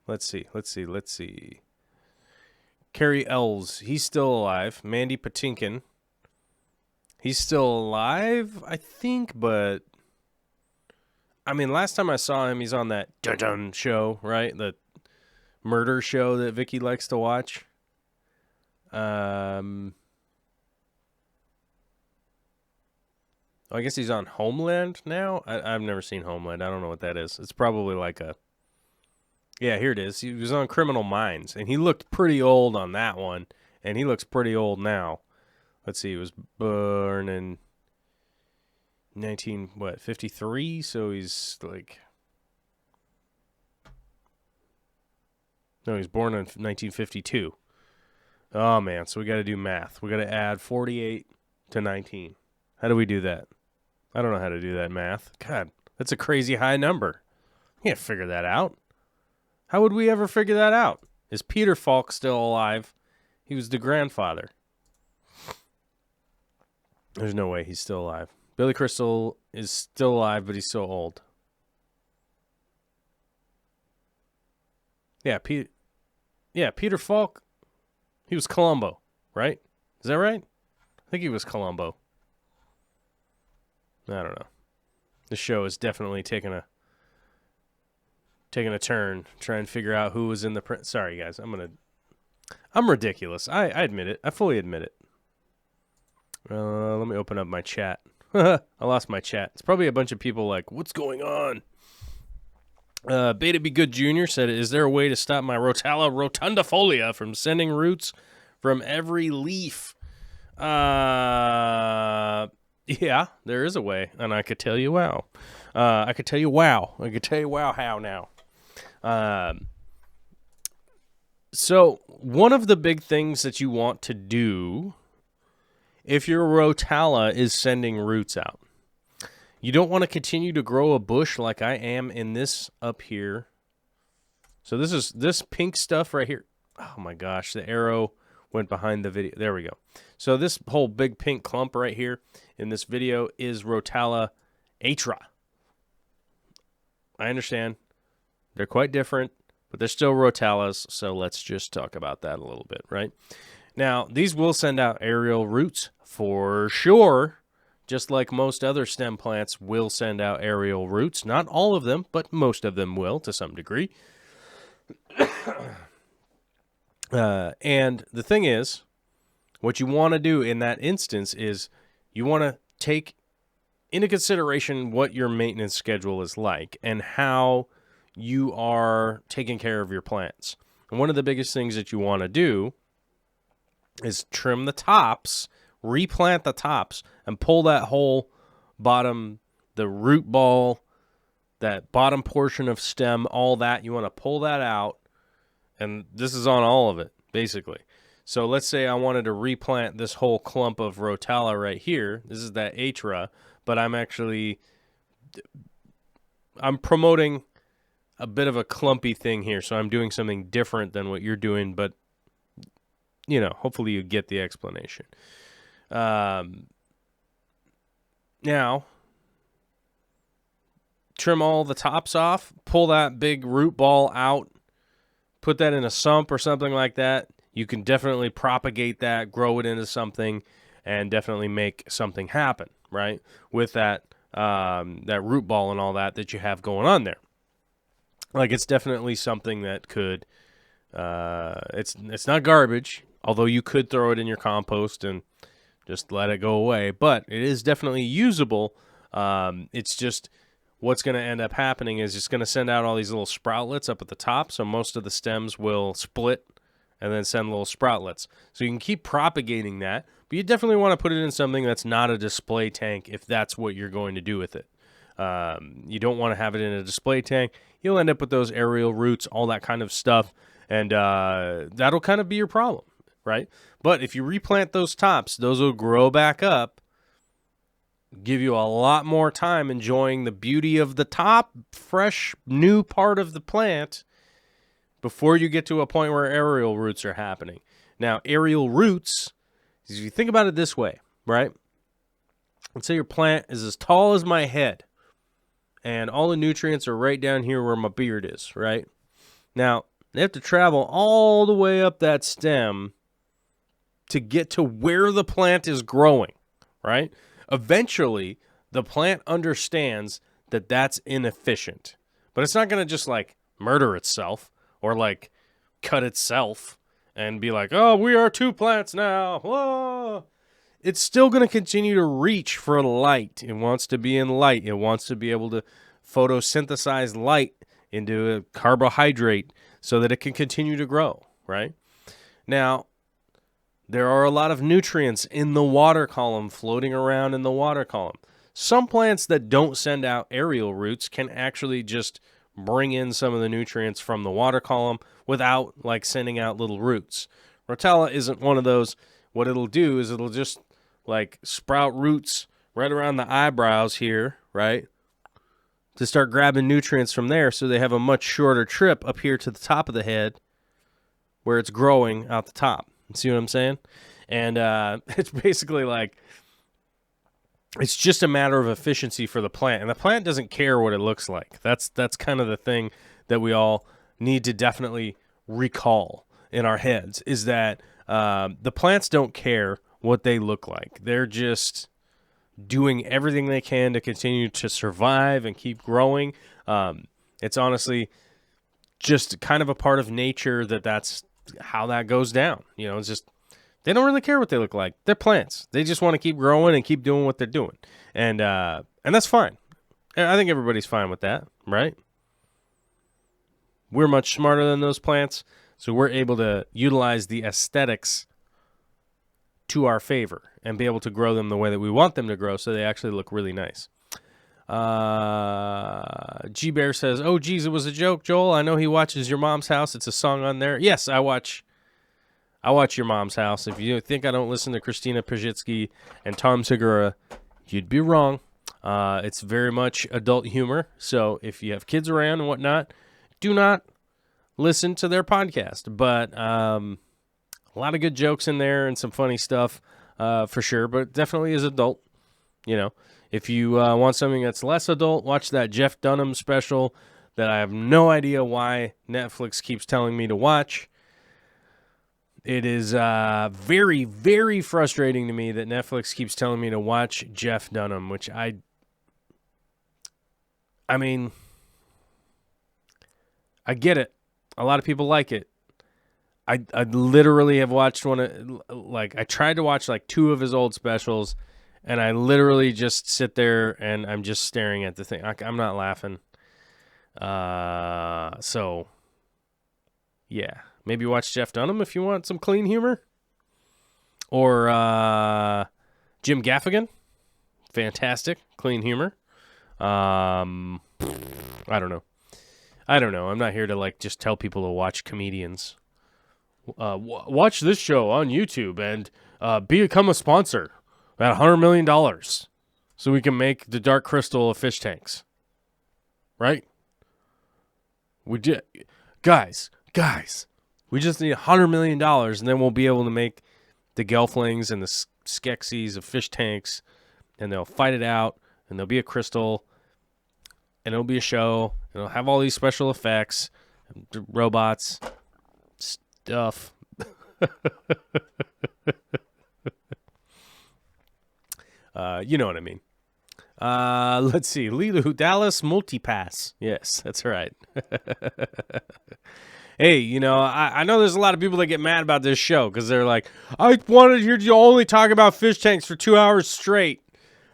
Let's see. Cary Elves, he's still alive. Mandy Patinkin, he's still alive, I think, but I mean, last time I saw him, he's on that dun-dun show, right? The murder show that Vicky likes to watch. I guess he's on Homeland now. I've never seen Homeland. I don't know what that is. It's probably like a... Yeah, here it is. He was on Criminal Minds, and he looked pretty old on that one, and he looks pretty old now. Let's see, he was born in 53? So he's like... No, he's born in 1952. Oh, man, so we got to do math. We got to add 48 to 19. How do we do that? I don't know how to do that math. God, that's a crazy high number. You can't figure that out. How would we ever figure that out? Is Peter Falk still alive? He was the grandfather. There's no way he's still alive. Billy Crystal is still alive, but he's so old. Yeah, Peter Falk, he was Columbo, right? Is that right? I think he was Columbo. I don't know. The show is definitely taking a turn, trying to figure out who was in the print. Sorry, guys. I'm ridiculous. I admit it. I fully admit it. Let me open up my chat. I lost my chat. It's probably a bunch of people like, what's going on? Beta Be Good Jr. said, is there a way to stop my Rotella rotundifolia from sending roots from every leaf. Yeah, there is a way, and I could tell you wow. I could tell you wow how now. So one of the big things that you want to do if your Rotala is sending roots out, you don't want to continue to grow a bush like I am in this up here. So this pink stuff right here. Oh my gosh, the arrow went behind the video. There we go. So this whole big pink clump right here in this video is Rotala atra. I understand. They're quite different, but they're still Rotalas, so let's just talk about that a little bit, right? Now, these will send out aerial roots for sure, just like most other stem plants will send out aerial roots. Not all of them, but most of them will to some degree. And the thing is, what you want to do in that instance is you want to take into consideration what your maintenance schedule is like and how you are taking care of your plants. And one of the biggest things that you want to do is trim the tops, replant the tops, and pull that whole bottom, the root ball, that bottom portion of stem, all that. You want to pull that out, and this is on all of it, basically. So let's say I wanted to replant this whole clump of Rotala right here. This is that atra, but I'm promoting a bit of a clumpy thing here, so I'm doing something different than what you're doing, but you know, hopefully you get the explanation. Now, trim all the tops off, pull that big root ball out, put that in a sump or something like that. You can definitely propagate that, grow it into something, and definitely make something happen, right? With that that root ball and all that you have going on there. Like, it's definitely something that could, it's not garbage, although you could throw it in your compost and just let it go away, but it is definitely usable. It's just what's going to end up happening is it's going to send out all these little sproutlets up at the top, so most of the stems will split and then send little sproutlets. So you can keep propagating that, but you definitely want to put it in something that's not a display tank if that's what you're going to do with it. You don't want to have it in a display tank. You'll end up with those aerial roots, all that kind of stuff, and that'll kind of be your problem, right? But if you replant those tops, those will grow back up, give you a lot more time enjoying the beauty of the top, fresh, new part of the plant before you get to a point where aerial roots are happening. Now, aerial roots, if you think about it this way, right? Let's say your plant is as tall as my head, and all the nutrients are right down here where my beard is, right? Now, they have to travel all the way up that stem to get to where the plant is growing, right? Eventually, the plant understands that that's inefficient. But it's not going to just, like, murder itself or, like, cut itself and be like, oh, we are two plants now. Whoa. It's still going to continue to reach for light. It wants to be in light. It wants to be able to photosynthesize light into a carbohydrate so that it can continue to grow, right? Now, there are a lot of nutrients in the water column floating around in the water column. Some plants that don't send out aerial roots can actually just bring in some of the nutrients from the water column without, like, sending out little roots. Rotala isn't one of those. What it'll do is it'll just, like, sprout roots right around the eyebrows here, right, to start grabbing nutrients from there so they have a much shorter trip up here to the top of the head where it's growing out the top. See what I'm saying? And it's basically like, it's just a matter of efficiency for the plant. And the plant doesn't care what it looks like. That's kind of the thing that we all need to definitely recall in our heads, is that the plants don't care what they look like. They're just doing everything they can to continue to survive and keep growing. It's honestly just kind of a part of nature that's how that goes down. You know, it's just, they don't really care what they look like. They're plants. They just want to keep growing and keep doing what they're doing. And that's fine. I think everybody's fine with that, right? We're much smarter than those plants, so we're able to utilize the aesthetics to our favor and be able to grow them the way that we want them to grow so they actually look really nice. G-Bear says, oh, geez, it was a joke, Joel. I know he watches Your Mom's House. It's a song on there. Yes, I watch Your Mom's House. If you think I don't listen to Christina Pajitsky and Tom Segura, you'd be wrong. It's very much adult humor. So if you have kids around and whatnot, do not listen to their podcast. But a lot of good jokes in there and some funny stuff for sure. But definitely is adult. You know, if you want something that's less adult, watch that Jeff Dunham special that I have no idea why Netflix keeps telling me to watch. It is very, very frustrating to me that Netflix keeps telling me to watch Jeff Dunham, which I mean, I get it. A lot of people like it. I literally have watched I tried to watch like 2 of his old specials, and I literally just sit there and I'm just staring at the thing. I'm not laughing. So, yeah. Maybe watch Jeff Dunham if you want some clean humor. Or Jim Gaffigan. Fantastic. Clean humor. I don't know. I'm not here to just tell people to watch comedians. Watch this show on YouTube and become a sponsor at $100 million so we can make the Dark Crystal of fish tanks. Right? We did. Guys. We just need $100 million, and then we'll be able to make the Gelflings and the Skeksis of fish tanks, and they'll fight it out, and there'll be a crystal, and it'll be a show, and it'll have all these special effects, robots, stuff. You know what I mean. Let's see. Dallas Multipass. Yes, that's right. Hey, I know there's a lot of people that get mad about this show because they're like, I wanted to hear you only talk about fish tanks for 2 hours straight.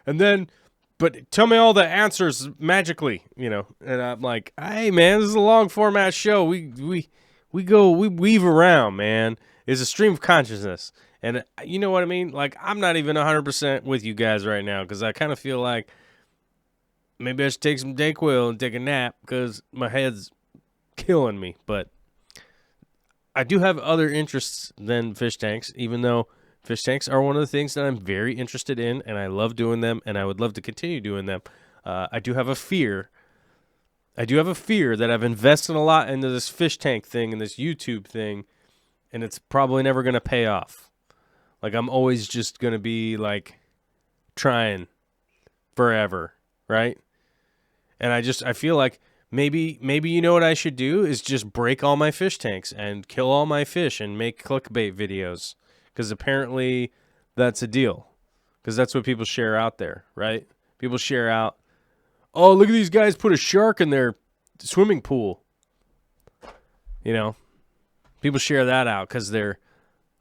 But tell me all the answers magically, And I'm like, hey, man, this is a long format show. We weave around, man. It's a stream of consciousness. And you know what I mean? I'm not even 100% with you guys right now because I kind of feel like maybe I should take some Dayquil and take a nap because my head's killing me. But I do have other interests than fish tanks, even though fish tanks are one of the things that I'm very interested in, and I love doing them, and I would love to continue doing them. I do have a fear. That I've invested a lot into this fish tank thing and this YouTube thing, and it's probably never going to pay off. I'm always just going to be, trying forever, right? And I feel like maybe you know what I should do is just break all my fish tanks and kill all my fish and make clickbait videos. Because apparently that's a deal. Because that's what people share out there, right? People share out, oh, look at these guys put a shark in their swimming pool. People share that out because they're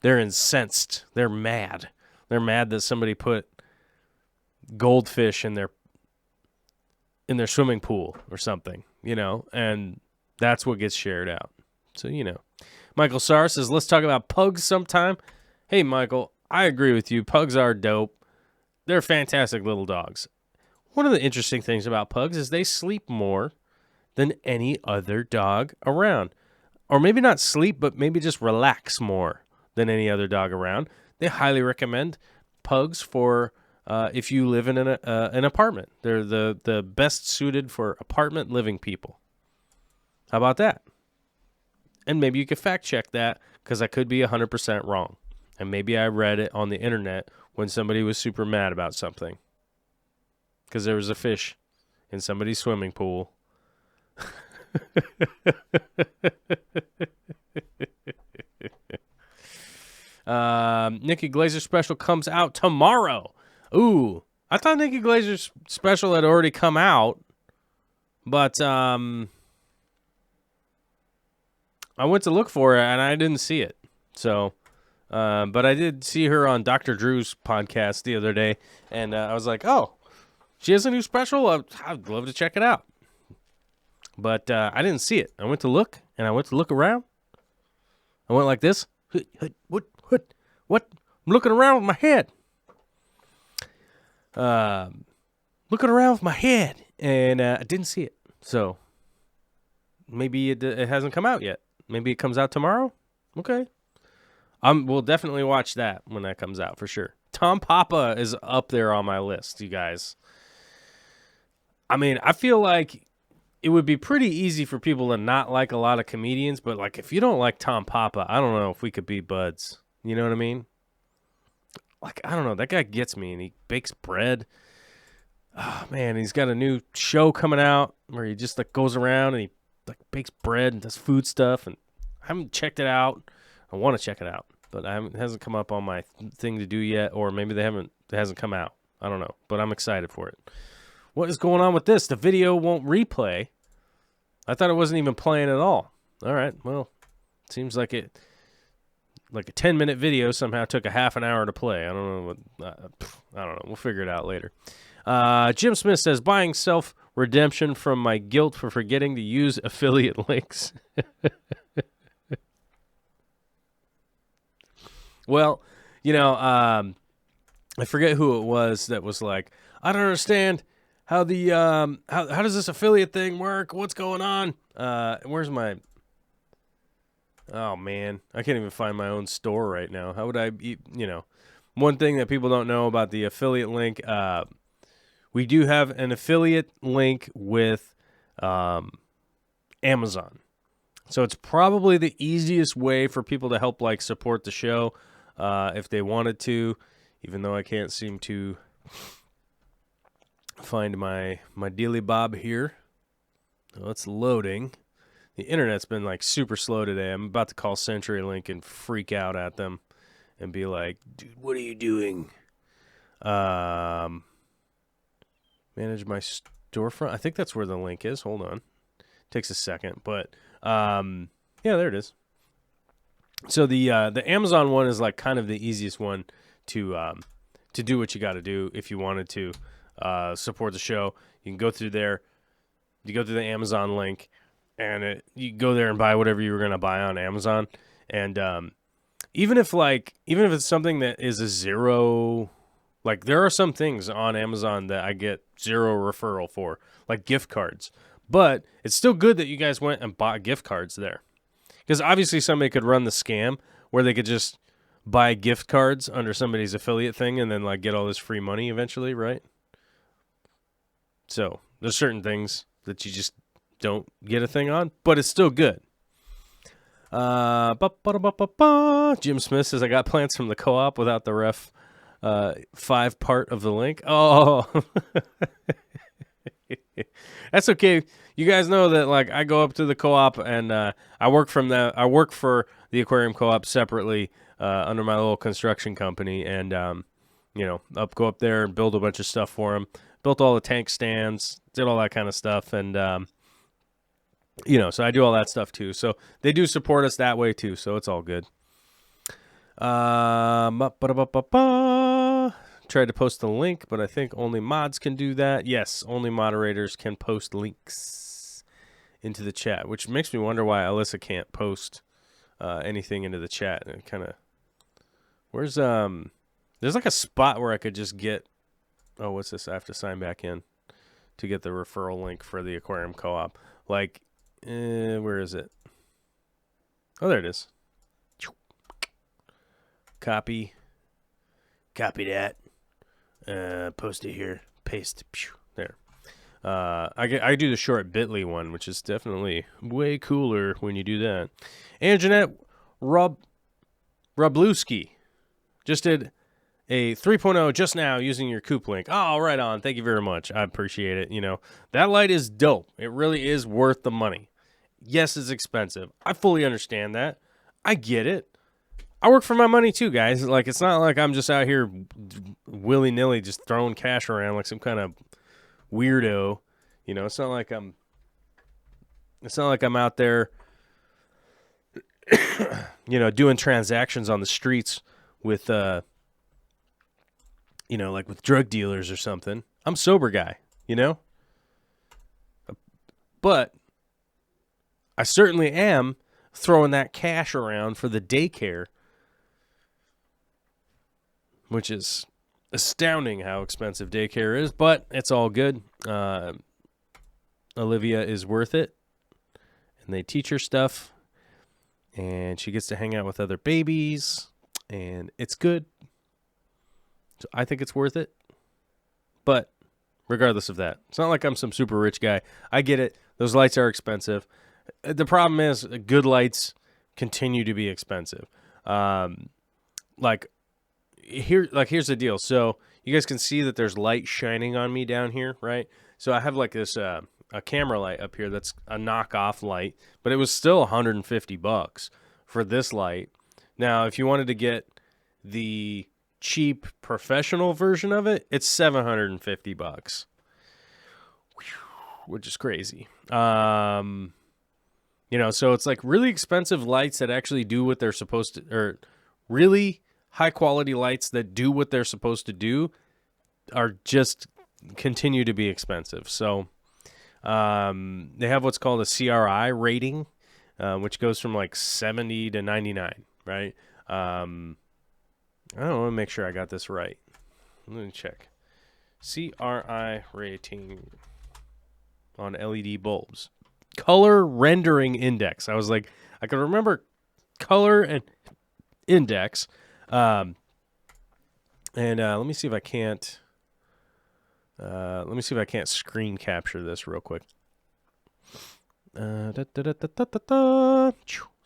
incensed. They're mad. They're mad that somebody put goldfish in their swimming pool or something, and that's what gets shared out. So, Michael Sarr says, let's talk about pugs sometime. Hey, Michael, I agree with you. Pugs are dope. They're fantastic little dogs. One of the interesting things about pugs is they sleep more than any other dog around. Or maybe not sleep, but maybe just relax more than any other dog around. They highly recommend pugs for if you live in an apartment. They're the best suited for apartment living people. How about that? And maybe you could fact check that because I could be 100% wrong. And maybe I read it on the internet when somebody was super mad about something. Because there was a fish in somebody's swimming pool. Nikki Glazer's special comes out tomorrow. Ooh, I thought Nikki Glazer's special had already come out, but I went to look for it and I didn't see it. So, but I did see her on Dr. Drew's podcast the other day, and I was like, oh, she has a new special? I'd love to check it out. But I didn't see it. I went to look, and I went to look around. I went like this. What? I'm looking around with my head. Looking around with my head, and I didn't see it. So maybe it hasn't come out yet. Maybe it comes out tomorrow. Okay. We'll definitely watch that when that comes out for sure. Tom Papa is up there on my list, you guys. I mean, I feel like it would be pretty easy for people to not like a lot of comedians, but like if you don't like Tom Papa, I don't know if we could be buds. You know what I mean? Like, I don't know. That guy gets me, and he bakes bread. Oh, man, he's got a new show coming out where he just like goes around and he like bakes bread and does food stuff, and I haven't checked it out. I want to check it out, but it hasn't come up on my thing to do yet, or maybe it hasn't come out. I don't know, but I'm excited for it. What is going on with this? The video won't replay. I thought it wasn't even playing at all. All right, well, seems like a 10-minute video somehow took a half an hour to play. I don't know I don't know. We'll figure it out later. Jim Smith says, buying self-redemption from my guilt for forgetting to use affiliate links. Well, you know, I forget who it was that was like, I don't understand how the how does this affiliate thing work? What's going on? Where's my... Oh, man. I can't even find my own store right now. How would I... You know, one thing that people don't know about the affiliate link... we do have an affiliate link with Amazon. So it's probably the easiest way for people to help like support the show if they wanted to, even though I can't seem to find my dealy bob here. Oh, it's loading. The internet's been like super slow today. I'm about to call CenturyLink and freak out at them and be like, dude, what are you doing? Manage my storefront. I think that's where the link is. Hold on. Takes a second, but yeah, there it is. So the Amazon one is like kind of the easiest one to do what you got to do if you wanted to support the show. You can go through there. You go through the Amazon link, and you go there and buy whatever you were going to buy on Amazon. And even if it's something that is a zero. Like, there are some things on Amazon that I get zero referral for, like gift cards. But it's still good that you guys went and bought gift cards there. Because obviously somebody could run the scam where they could just buy gift cards under somebody's affiliate thing and then, like, get all this free money eventually, right? So, there's certain things that you just don't get a thing on, but it's still good. Jim Smith says, I got plants from the co-op without the ref 5 part of the link. Oh, that's okay. You guys know that, like, I go up to the co-op and I work for the Aquarium Co-op separately under my little construction company, and you know, go up there and build a bunch of stuff for them. Built all the tank stands, did all that kind of stuff, and you know, so I do all that stuff too. So they do support us that way too. So it's all good. Tried to post a link, but I think only mods can do that. Yes, only moderators can post links into the chat, which makes me wonder why Alyssa can't post anything into the chat. And it kind of, there's like a spot where I could just get, oh, what's this? I have to sign back in to get the referral link for the Aquarium Co-op. Like, where is it? Oh, there it is. Copy that. Post it here. Paste. There. I do the short Bitly one, which is definitely way cooler when you do that. And Jeanette Roblewski just did a 3.0 just now using your coop link. Oh, right on. Thank you very much. I appreciate it. You know, that light is dope. It really is worth the money. Yes, it's expensive. I fully understand that. I get it. I work for my money too, guys. Like, it's not like I'm just out here willy-nilly just throwing cash around like some kind of weirdo. You know, it's not like I'm out there, you know, doing transactions on the streets with, you know, like with drug dealers or something. I'm a sober guy, you know? But I certainly am throwing that cash around for the daycare which is astounding how expensive daycare is, but it's all good. Olivia is worth it, and they teach her stuff, and she gets to hang out with other babies, and it's good. So I think it's worth it. But regardless of that, it's not like I'm some super rich guy. I get it. Those lights are expensive. The problem is good lights continue to be expensive. Here's the deal. So you guys can see that there's light shining on me down here, right? So I have like this a camera light up here that's a knockoff light, but it was still $150 for this light. Now, if you wanted to get the cheap professional version of it, it's $750, which is crazy. So it's like really expensive lights that actually do what they're supposed to, or really high quality lights that do what they're supposed to do are just continue to be expensive. So they have what's called a CRI rating, which goes from like 70 to 99, right? I don't want to make sure I got this right. Let me check. CRI rating on LED bulbs. Color rendering index. I was like, I could remember color and index. Let me see if I can't. Let me see if I can't screen capture this real quick. So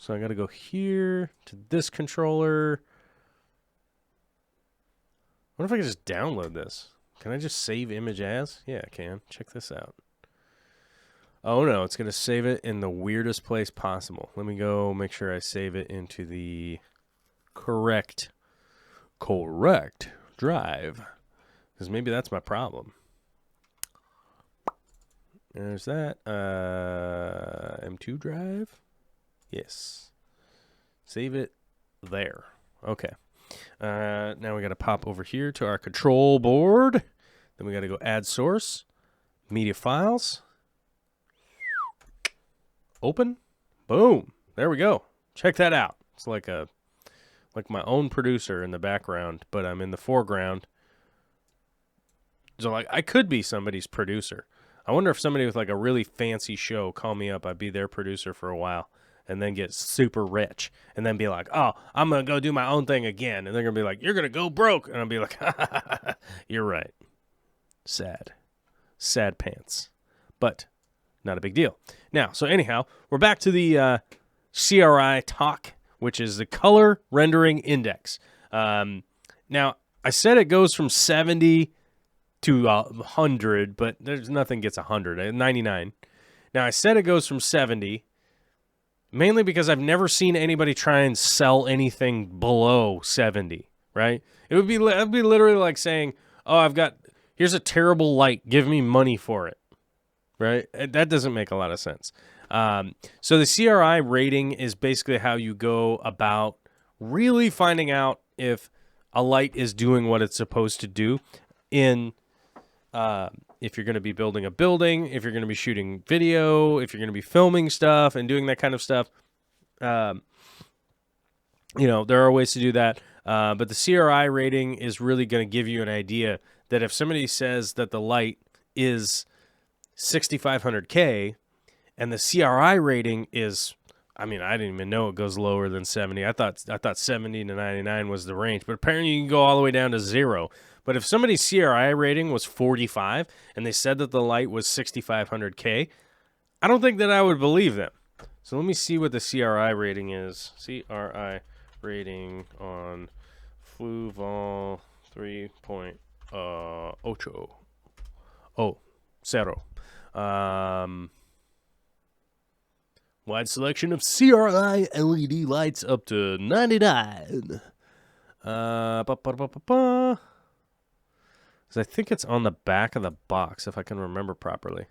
I got to go here to this controller. I wonder if I can just download this. Can I just save image as? Yeah, I can. Check this out. Oh, no. It's going to save it in the weirdest place possible. Let me go make sure I save it into the correct drive. Because maybe that's my problem. There's that. M2 drive. Yes. Save it there. Okay. Now we got to pop over here to our control board. Then we got to go add source, media files, open, boom. There we go. Check that out. It's like my own producer in the background, but I'm in the foreground. So like I could be somebody's producer. I wonder if somebody with like a really fancy show call me up, I'd be their producer for a while. And then get super rich, and then be like, oh, I'm going to go do my own thing again. And they're going to be like, you're going to go broke. And I'll be like, you're right. Sad pants. But not a big deal. Now, so anyhow, we're back to the CRI talk, which is the color rendering index. Now, I said it goes from 70 to 100, but there's nothing gets 100, 99. Now, I said it goes from 70, mainly because I've never seen anybody try and sell anything below 70, right? It'd be literally like saying, oh, here's a terrible light, give me money for it, right? That doesn't make a lot of sense. So the CRI rating is basically how you go about really finding out if a light is doing what it's supposed to do if you're going to be building a building, if you're going to be shooting video, if you're going to be filming stuff and doing that kind of stuff. There are ways to do that. But the CRI rating is really going to give you an idea that if somebody says that the light is 6,500K and the CRI rating is, I didn't even know it goes lower than 70. I thought 70 to 99 was the range, but apparently you can go all the way down to 0. But if somebody's CRI rating was 45 and they said that the light was 6,500K, I don't think that I would believe them. So let me see what the CRI rating is. CRI rating on Fluval 3.8. Oh, zero. Wide selection of CRI LED lights up to 99. I think it's on the back of the box, if I can remember properly.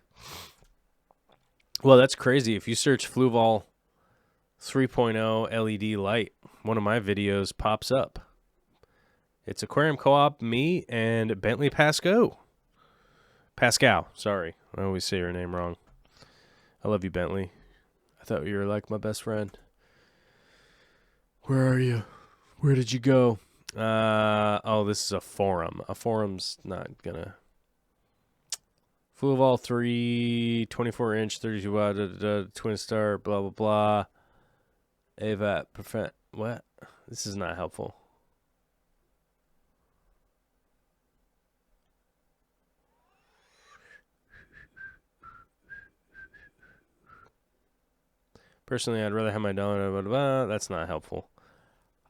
Well, that's crazy. If you search Fluval 3.0 LED light, one of my videos pops up. It's Aquarium Co-op, me, and Bentley Pascal, sorry. I always say your name wrong. I love you, Bentley. I thought you were like my best friend. Where are you? Where did you go? Oh, this is a forum. A forum's not gonna. Full of all 3, 24-inch, 32 watt, twin star, blah blah blah. AVAT prevent what? This is not helpful. Personally, I'd rather have my dollar. Blah, blah, blah. That's not helpful.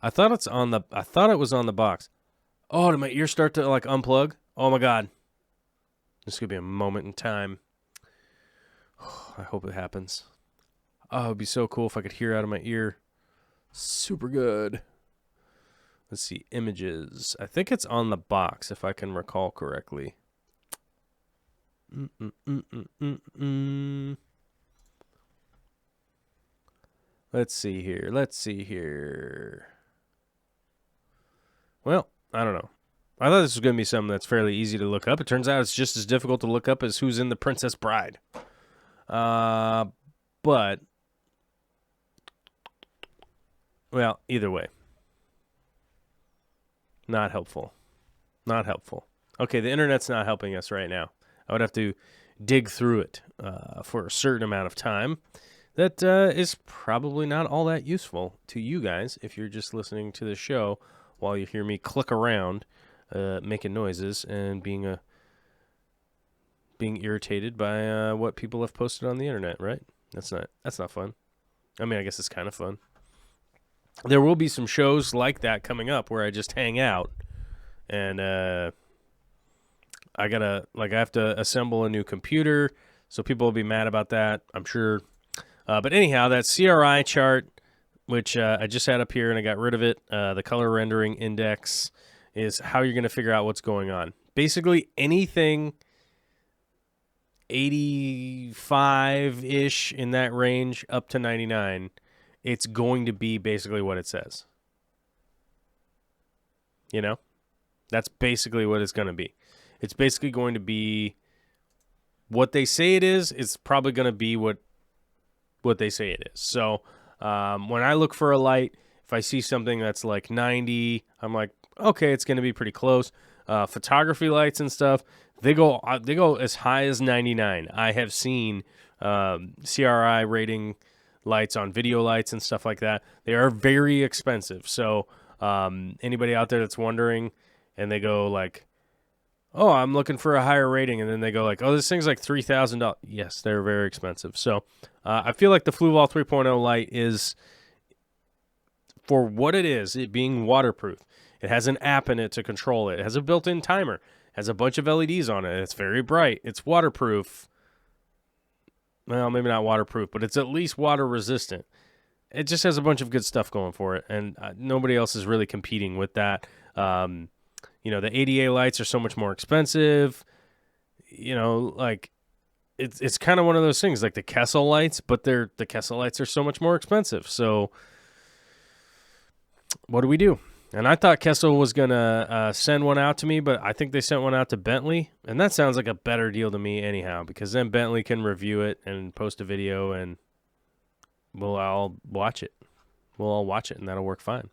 I thought it was on the box. Oh, did my ear start to like unplug? Oh my god. This could be a moment in time. I hope it happens. Oh, it'd be so cool if I could hear out of my ear. Super good. Let's see, images. I think it's on the box, if I can recall correctly. Let's see here. Well, I don't know. I thought this was going to be something that's fairly easy to look up. It turns out it's just as difficult to look up as Who's in the Princess Bride. But, well, either way. Not helpful. Okay, the internet's not helping us right now. I would have to dig through it for a certain amount of time. That is probably not all that useful to you guys if you're just listening to the show while you hear me click around, making noises and being irritated by what people have posted on the internet, right? That's not fun. I mean, I guess it's kind of fun. There will be some shows like that coming up where I just hang out and I have to assemble a new computer, so people will be mad about that, I'm sure. But anyhow, that CRI chart, which I just had up here and I got rid of it, the color rendering index, is how you're going to figure out what's going on. Basically, anything 85-ish in that range up to 99, it's going to be basically what it says. You know? That's basically what it's going to be. It's basically going to be what they say it is. It's probably going to be what they say it is. So when I look for a light, if I see something that's like 90, I'm like, okay, it's going to be pretty close. Photography lights and stuff, they go as high as 99. I have seen CRI rating lights on video lights and stuff like that. They are very expensive. So anybody out there that's wondering and they go like, oh, I'm looking for a higher rating, and then they go like, oh, this thing's like $3,000. Yes, they're very expensive. So I feel like the Fluval 3.0 light is, for what it is, it being waterproof. It has an app in it to control it. It has a built-in timer. It has a bunch of LEDs on it. It's very bright. It's waterproof. Well, maybe not waterproof, but it's at least water resistant. It just has a bunch of good stuff going for it, and nobody else is really competing with that. The ADA lights are so much more expensive. Like it's kind of one of those things, like the Kessel lights, but the Kessel lights are so much more expensive. So what do we do? And I thought Kessel was going to send one out to me, but I think they sent one out to Bentley. And that sounds like a better deal to me anyhow, because then Bentley can review it and post a video, and we'll all watch it. And that'll work fine.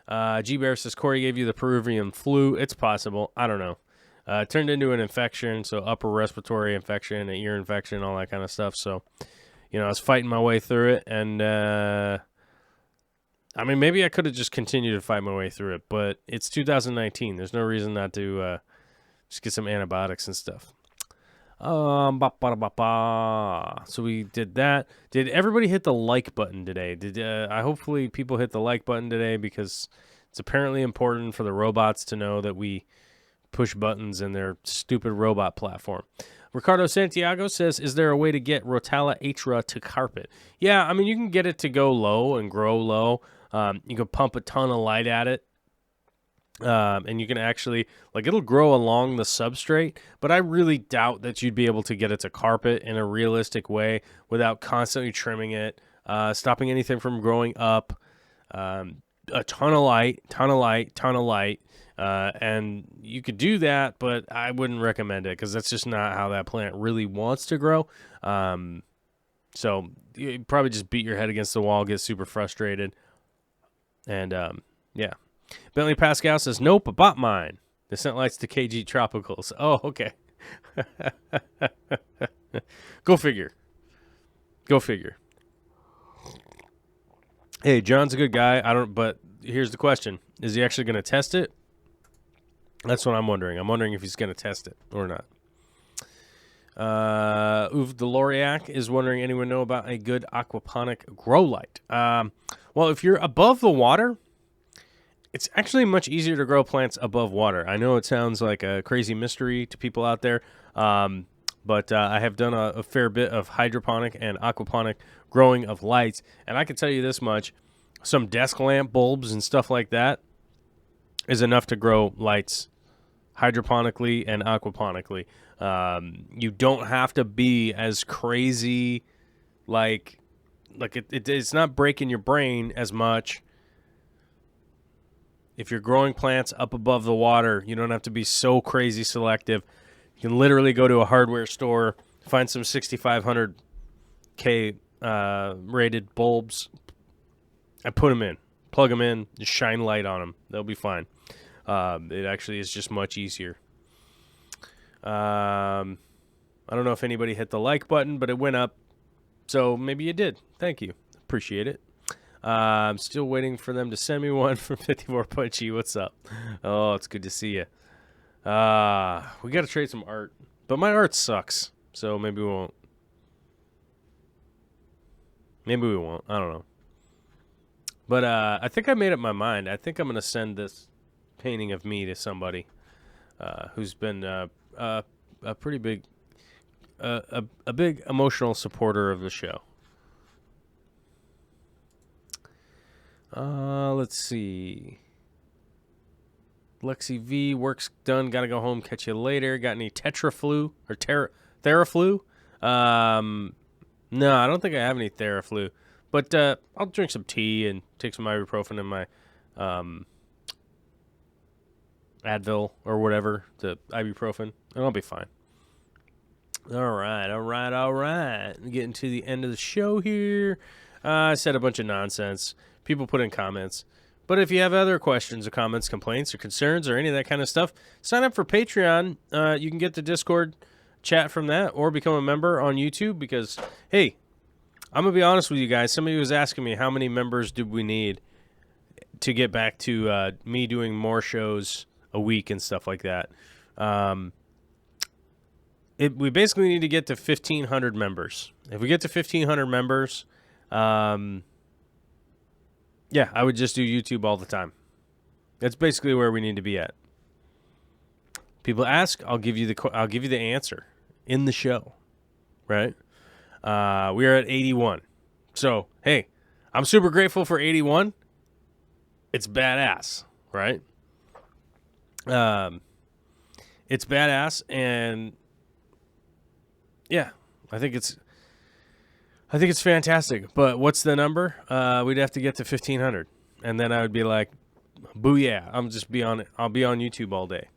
G-Bear says, Corey gave you the Peruvian flu. It's possible. I don't know. It turned into an infection, so upper respiratory infection, an ear infection, all that kind of stuff. So, I was fighting my way through it, and maybe I could have just continued to fight my way through it, but it's 2019. There's no reason not to just get some antibiotics and stuff. So we did that. Did everybody hit the like button today? Hopefully people hit the like button today, because it's apparently important for the robots to know that we push buttons in their stupid robot platform. Ricardo Santiago says, is there a way to get Rotala Atra to carpet? Yeah, you can get it to go low and grow low. You can pump a ton of light at it. And you can actually, it'll grow along the substrate, but I really doubt that you'd be able to get it to carpet in a realistic way without constantly trimming it, stopping anything from growing up, a ton of light, and you could do that, but I wouldn't recommend it, because that's just not how that plant really wants to grow. So you probably just beat your head against the wall, get super frustrated, and yeah. Bentley Pascal says, nope, I bought mine. The scent lights to KG Tropicals. Oh, okay. Go figure. Go figure. Hey, John's a good guy. But here's the question. Is he actually going to test it? That's what I'm wondering. I'm wondering if he's going to test it or not. Uv Deloriac is wondering, anyone know about a good aquaponic grow light? Well, if you're above the water, it's actually much easier to grow plants above water. I know it sounds like a crazy mystery to people out there, but I have done a fair bit of hydroponic and aquaponic growing of lights, and I can tell you this much. Some desk lamp bulbs and stuff like that is enough to grow lights hydroponically and aquaponically. You don't have to be as crazy, it's not breaking your brain as much. If you're growing plants up above the water, you don't have to be so crazy selective. You can literally go to a hardware store, find some 6500K rated bulbs, and put them in. Plug them in, just shine light on them. They'll be fine. It actually is just much easier. I don't know if anybody hit the like button, but it went up. So maybe you did. Thank you. Appreciate it. I'm still waiting for them to send me one from 54 Punchy. What's up? Oh, it's good to see you. We got to trade some art. But my art sucks. So maybe we won't. Maybe we won't. I don't know. But I think I made up my mind. I think I'm going to send this painting of me to somebody who's been a pretty big, a big emotional supporter of the show. Let's see. Lexi V, work's done. Gotta go home. Catch you later. Got any Tetraflu or Theraflu? No, I don't think I have any Theraflu. But I'll drink some tea and take some ibuprofen and my Advil or whatever, the ibuprofen, and I'll be fine. All right. Getting to the end of the show here. I said a bunch of nonsense. People put in comments. But if you have other questions or comments, complaints or concerns or any of that kind of stuff, sign up for Patreon. You can get the Discord chat from that or become a member on YouTube because, hey, I'm going to be honest with you guys. Somebody was asking me how many members do we need to get back to me doing more shows a week and stuff like that. We basically need to get to 1,500 members. If we get to 1,500 members, yeah, I would just do YouTube all the time. That's basically where we need to be at. People ask, I'll give you the answer in the show, right? We are at 81. So, hey, I'm super grateful for 81. It's badass, right? It's badass, and yeah, I think it's fantastic. But what's the number? We'd have to get to 1,500, and then I would be like, booyah! I'll be on YouTube all day.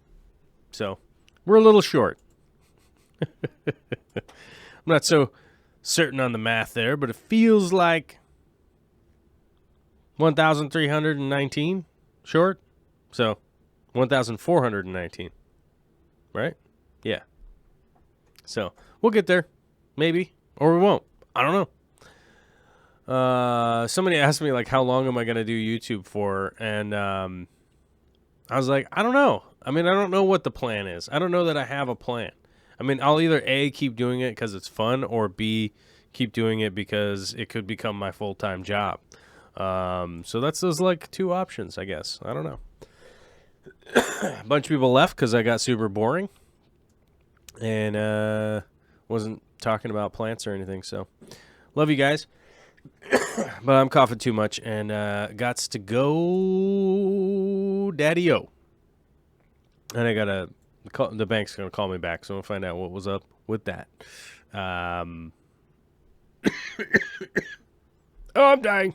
So we're a little short. I'm not so certain on the math there, but it feels like 1,319 short. So 1,419, right? Yeah. So we'll get there, maybe, or we won't. I don't know. Somebody asked me, like, how long am I going to do YouTube for? And I was like, I don't know. I mean, I don't know what the plan is. I don't know that I have a plan. I mean, I'll either A, keep doing it because it's fun, or B, keep doing it because it could become my full-time job. So that's those, like, two options, I guess. I don't know. A bunch of people left because I got super boring and wasn't talking about plants or anything. So love you guys. But I'm coughing too much and gots to go daddy-o. And I got the bank's going to call me back, so I'm going to find out what was up with that. Oh, I'm dying.